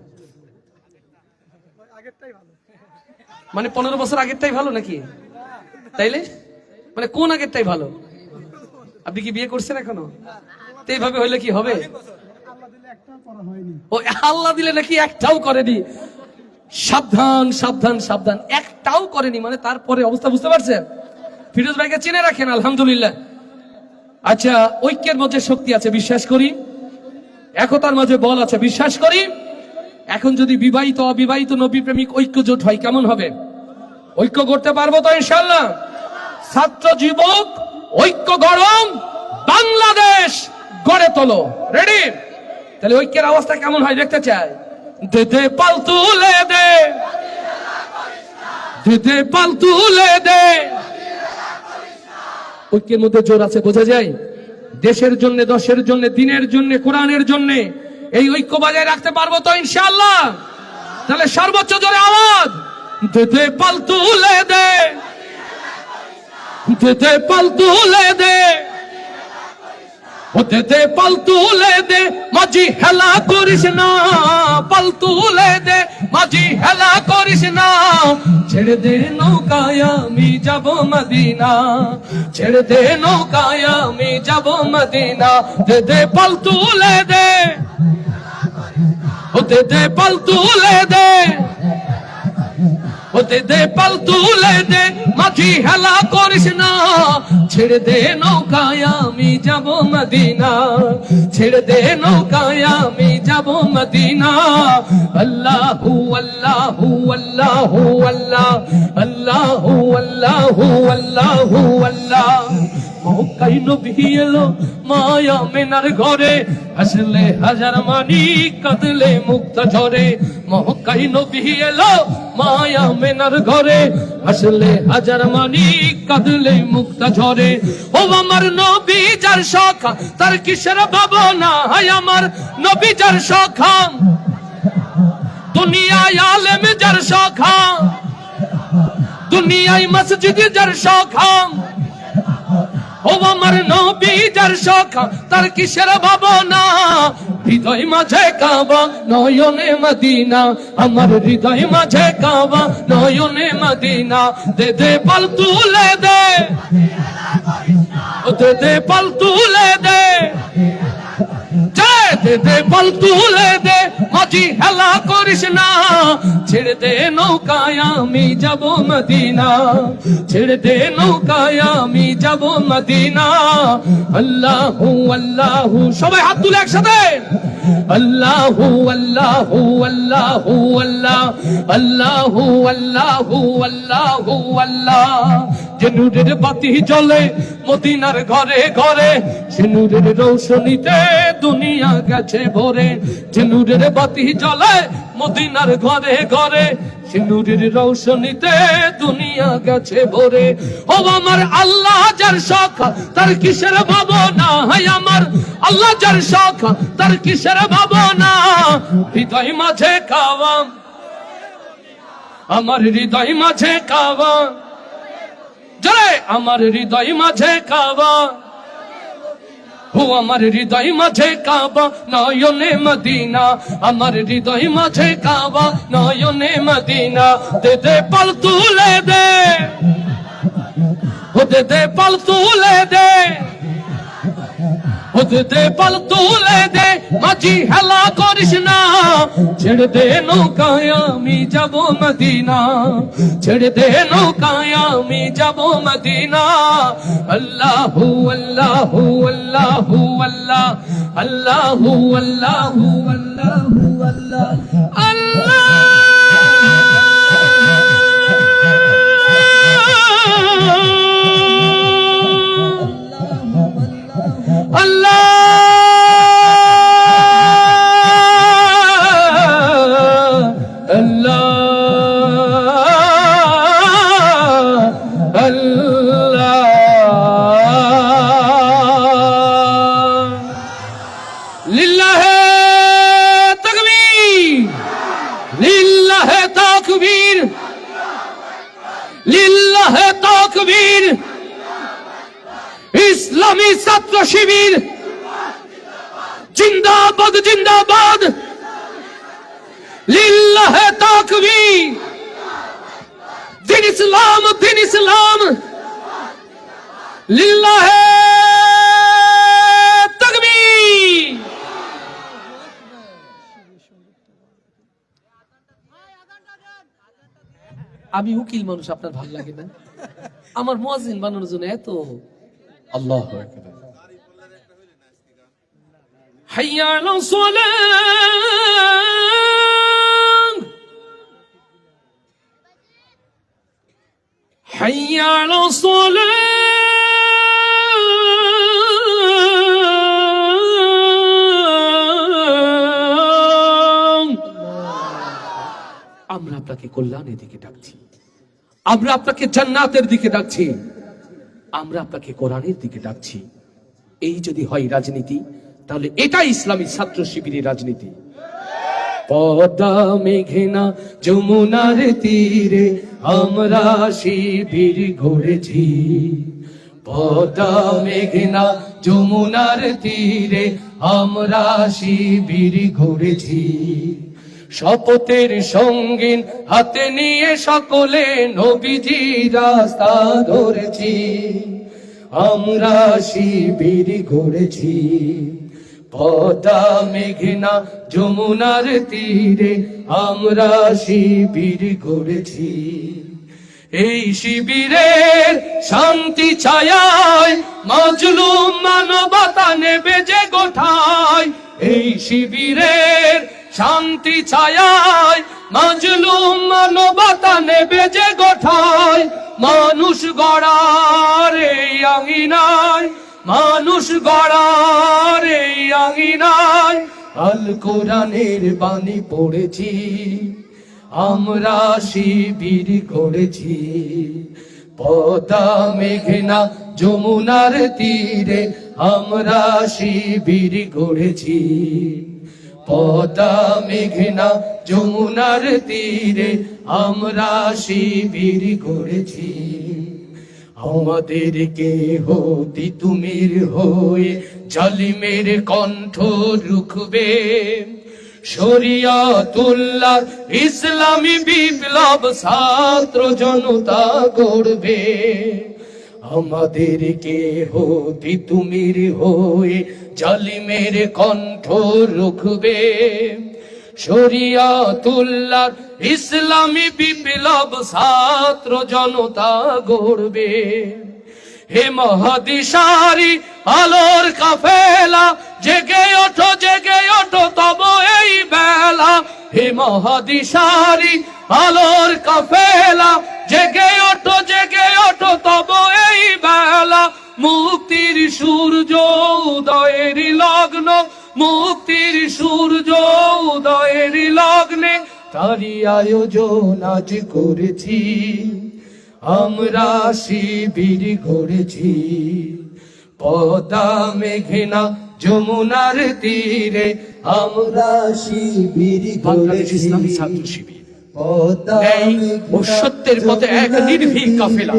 মানে 15 বছর আগেরটাই ভালো নাকি? তাইলে মানে কোন আগেরটাই ভালো? আপনি কি বিয়ে করছেন এখনো? তো এইভাবে হইলে কি হবে? ও আল্লাহ দিলে নাকি একটাও করেনি। সাবধান সাবধান সাবধান, একটাও করেনি মানে তারপরে অবস্থা বুঝতে পারছেন? ফিরোজ ভাইকে চিনে রাখেন আলহামদুলিল্লাহ। আচ্ছা ঐক্যের মধ্যে শক্তি আছে বিশ্বাস করি, একতার মাঝে বল আছে বিশ্বাস করি। এখন যদি বিবাহিত অবিবাহিত নবী প্রেমিক ঐক্য জোট হয় কেমন হবে? ঐক্য করতে পারবো তো ইনশাআল্লাহ? ছাত্র যুবক ঐক্য গড়ম, বাংলাদেশ গড়ে তোলো। রেডি? তাহলে ঐক্যের অবস্থা কেমন হয় দেখতে চাই। দে দে পাল তুলে দে, দে দে পাল তুলে দে। ঐক্যের মধ্যে জোর আছে বোঝা যায়। দেশের জন্য, দশের জন্য, দিনের জন্য, কোরআনের জন্য এই ঐক্য বজায় রাখতে পারবো তো ইনশাআল্লাহ? তাহলে সর্বোচ্চ জোরে আওয়াজ। দে দে পাল তুলে দে, দে দে পাল তুলে দে, ও দে দে পাল তুলে দে, মাঝি হেলা করিস না, পাল তুলে দে, মাঝি হেলা করিস না, ছেড়ে দে নৌকায় আমি যাব মদিনা, ছেড়ে দে নৌকায় আমি যাব মদিনা, দে দে পাল তুলে দে, ও দে দে পাল তুলে দে, ও দে দে পাল তুলে দে, মাঝি হেলা করিস না, ছেড়ে দে নৌকায় আমি যাব মদিনা, ছেড়ে দে নৌকায় আমি যাব মদিনা। আল্লাহু আল্লাহু আল্লাহু আল্লাহ, আল্লাহু আল্লাহু আল্লাহু আল্লাহ। মক্কায় নবী এলো মায়া মেনার ঘরে, আসলে হাজার মানি কাঁদলে মুক্তা ঝরে, মক্কায় নবী এলো মায়া মেনার ঘরে, আসলে হাজার মানি কাঁদলে মুক্তা ঝরে। ও আমার নবী যার সখা তার কিসের ভাবনা, হায় আমার নবী যার সখা, দুনিয়ায় আলেম যার সখা, দুনিয়ায় মসজিদ যার সখা, ও আমার নবী যার সখা তার কিসের ভাবনা, হৃদয় মাঝে কাবা নয়নে মদিনা, আমার হৃদয় মাঝে কাবা নয়নে মদিনা, দে দে পাল তুলে দে, ও দে দে পাল তুলে দে, দে দে পাল তুলে দে, মাঝি হেলা করিস না, ছেড়ে দে নৌকায় আমি যাব মদিনা, ছেড়ে দে নৌকায় আমি যাব মদিনা। আল্লাহু আল্লাহু, সবাই হাত তুলে একসাথে, আল্লাহু আল্লাহু আল্লাহু আল্লাহ, আল্লাহু আল্লাহু আল্লাহু আল্লাহ। যে নূরের বাতি জ্বলে মদিনার ঘরে ঘরে, সে নূরের রৌশনীতে দুনিয়া গেছে ভরে, যে নূরের বাতি জ্বলে মদিনার ঘরে ঘরে, সে নূরের রৌশনীতে দুনিয়া গেছে ভরে। ও আমার আল্লাহ যার সখা তার কিসের ভাবনা, হায় আমার আল্লাহ যার সখা তার কিসের ভাবনা, হৃদয় মাঝে কাবা, আমার হৃদয় মাঝে কাবা, জয় আমার হৃদয় মাঝে কাবা, ও আমার হৃদয় মাঝে কাবা নয়নে মদিনা, আমার হৃদয় মাঝে কাবা নয়নে মদিনা, দে দে পাল তুলে দে, ও দে দে পাল তুলে দে, ও দে দে পাল তুলে দে, মাঝি হেলা করিস না, ছেড়ে দে নৌকায় আমি যাব মদিনা, ছেড়ে দে নৌকায় আমি যাব মদিনা। আল্লাহু আল্লাহু আল্লাহু আল্লাহ, আল্লাহু আল্লাহু আল্লাহু আল্লাহ, আল্লাহ আল্লাহ আল্লাহ আল্লাহ, লিল্লাহে তাকবীর, লিল্লাহে তাকবীর, লিল্লাহে তাকবীর। ইসলামী ছাত্র শিবির জিন্দাবাদ জিন্দাবাদ, লিল্লাহে তাকবীর, দিন ইসলাম দিন ইসলাম, লিল্লাহে তাকবীর। আমি উকিল মানুষ, আপনার ভালো লাগে না? আমার মুয়াজ্জিন বানানোর জন্য এত আল্লাহু আকবার। হাইয়া আলাস সালাম, হাইয়া আলাস সালাম। আমরা আপনাকে কল্যাণের দিকে ডাকছি, আমরা আপনাকে জান্নাতের দিকে ডাকছি, আমরা আপনাকে কোরআনের দিকে ডাকছি। এই যদি হয় রাজনীতি, তাহলে এটা ইসলামী ছাত্র শিবিরের রাজনীতি। পদ্মা মেঘনা যমুনার তীরে আমরা শিবির গড়েছি। পদ্মা মেঘনা যমুনার তীরে আমরা শিবির গড়েছি। শপথের সঙ্গীন হাতে নিয়ে সকলে নবীজি রাস্তা ধরেছি। আমরা শিবির গড়েছি। পদ্মা মেঘনা যমুনার তীরে আমরা শিবির গড়েছি। এই শিবিরের শান্তি ছায়ায় মাজলুম মানবতা নেবে যে গোঠায়। এই শিবিরের শান্তি ছায়ায় মাজলুম মানবতা নেবে যে গোঠায়। মানুষ গড়ার এই আঙিনায়, মানুষ গড়ার এই আঙিনায় আল কোরআনের বাণী পড়েছি। আমরা শিবির গড়েছি। পদ্মা মেঘনা যমুনার তীরে আমরা শিবির গড়েছি। পদ্মা মেঘনা যমুনার তীরে আমরা শিবির গড়েছি। আমাদেরকে হতি তুমির হয়ে জালিমের কণ্ঠ রুখবে। শরিয়াতুল্লাহ ইসলামী বিপ্লব ছাত্র জনতা গড়বে। আমাদেরকে হতি তুমির হয়ে জালিমের কণ্ঠ রুখবে। শরিয়াতুল্লাহ ইসলামী বিপ্লব ছাত্র জনতা গড়বে। হে মহাদিশারি আলোর কাফেলা জেগে ওঠো জেগে ওঠো তব এই বেলা। হে মহাদিশারি আলোর কাফেলা জেগে ওঠো জেগে ওঠো তব এই বেলা। মুক্তির সূর্য উদয়ের লগ্ন, মুক্তির সূর্য উদয়ের লগ্নে তারি আয়োজন আজ করেছি। আমরা শিবির গড়েছি। পদ্মা মেঘনা যমুনার তীরে আমরা শিবির
বাংলাদেশ
গড়েছি।
ইসলামী ছাত্র শিবির
এই ও সত্যের পথে এক নির্ভীক কাফেলা।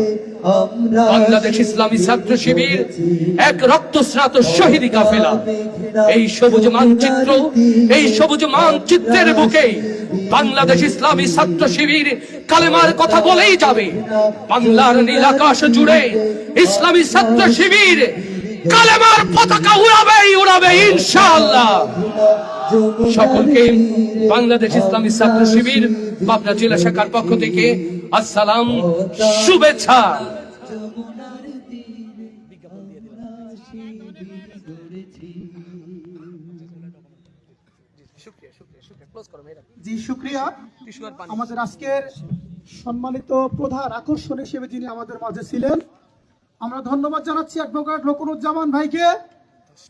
বাংলাদেশ ইসলামী ছাত্র শিবির এক রক্তস্নাত শহীদ কাফেলা। এই সবুজ মানচিত্র, এই সবুজ মানচিত্রের বুকে বাংলাদেশ ইসলামী ছাত্র শিবির কালেমার কথা বলেই যাবে। বাংলার নীল আকাশ জুড়ে ইসলামী ছাত্র শিবির কালেমার পতাকা উড়াবেই উড়াবে ইনশাআল্লাহ। সকলকে বাংলাদেশ ইসলামী ছাত্র শিবির পাবনা জেলা শাখার পক্ষ থেকে আসসালাম, শুভেচ্ছা।
জি শুক্রিয়া। আমাদের আজকের সম্মানিত প্রধান আকর্ষণ হিসেবে যিনি আমাদের মাঝে ছিলেন, আমরা ধন্যবাদ জানাচ্ছি অ্যাডভোকেট রকুনুজ্জামান ভাইকে।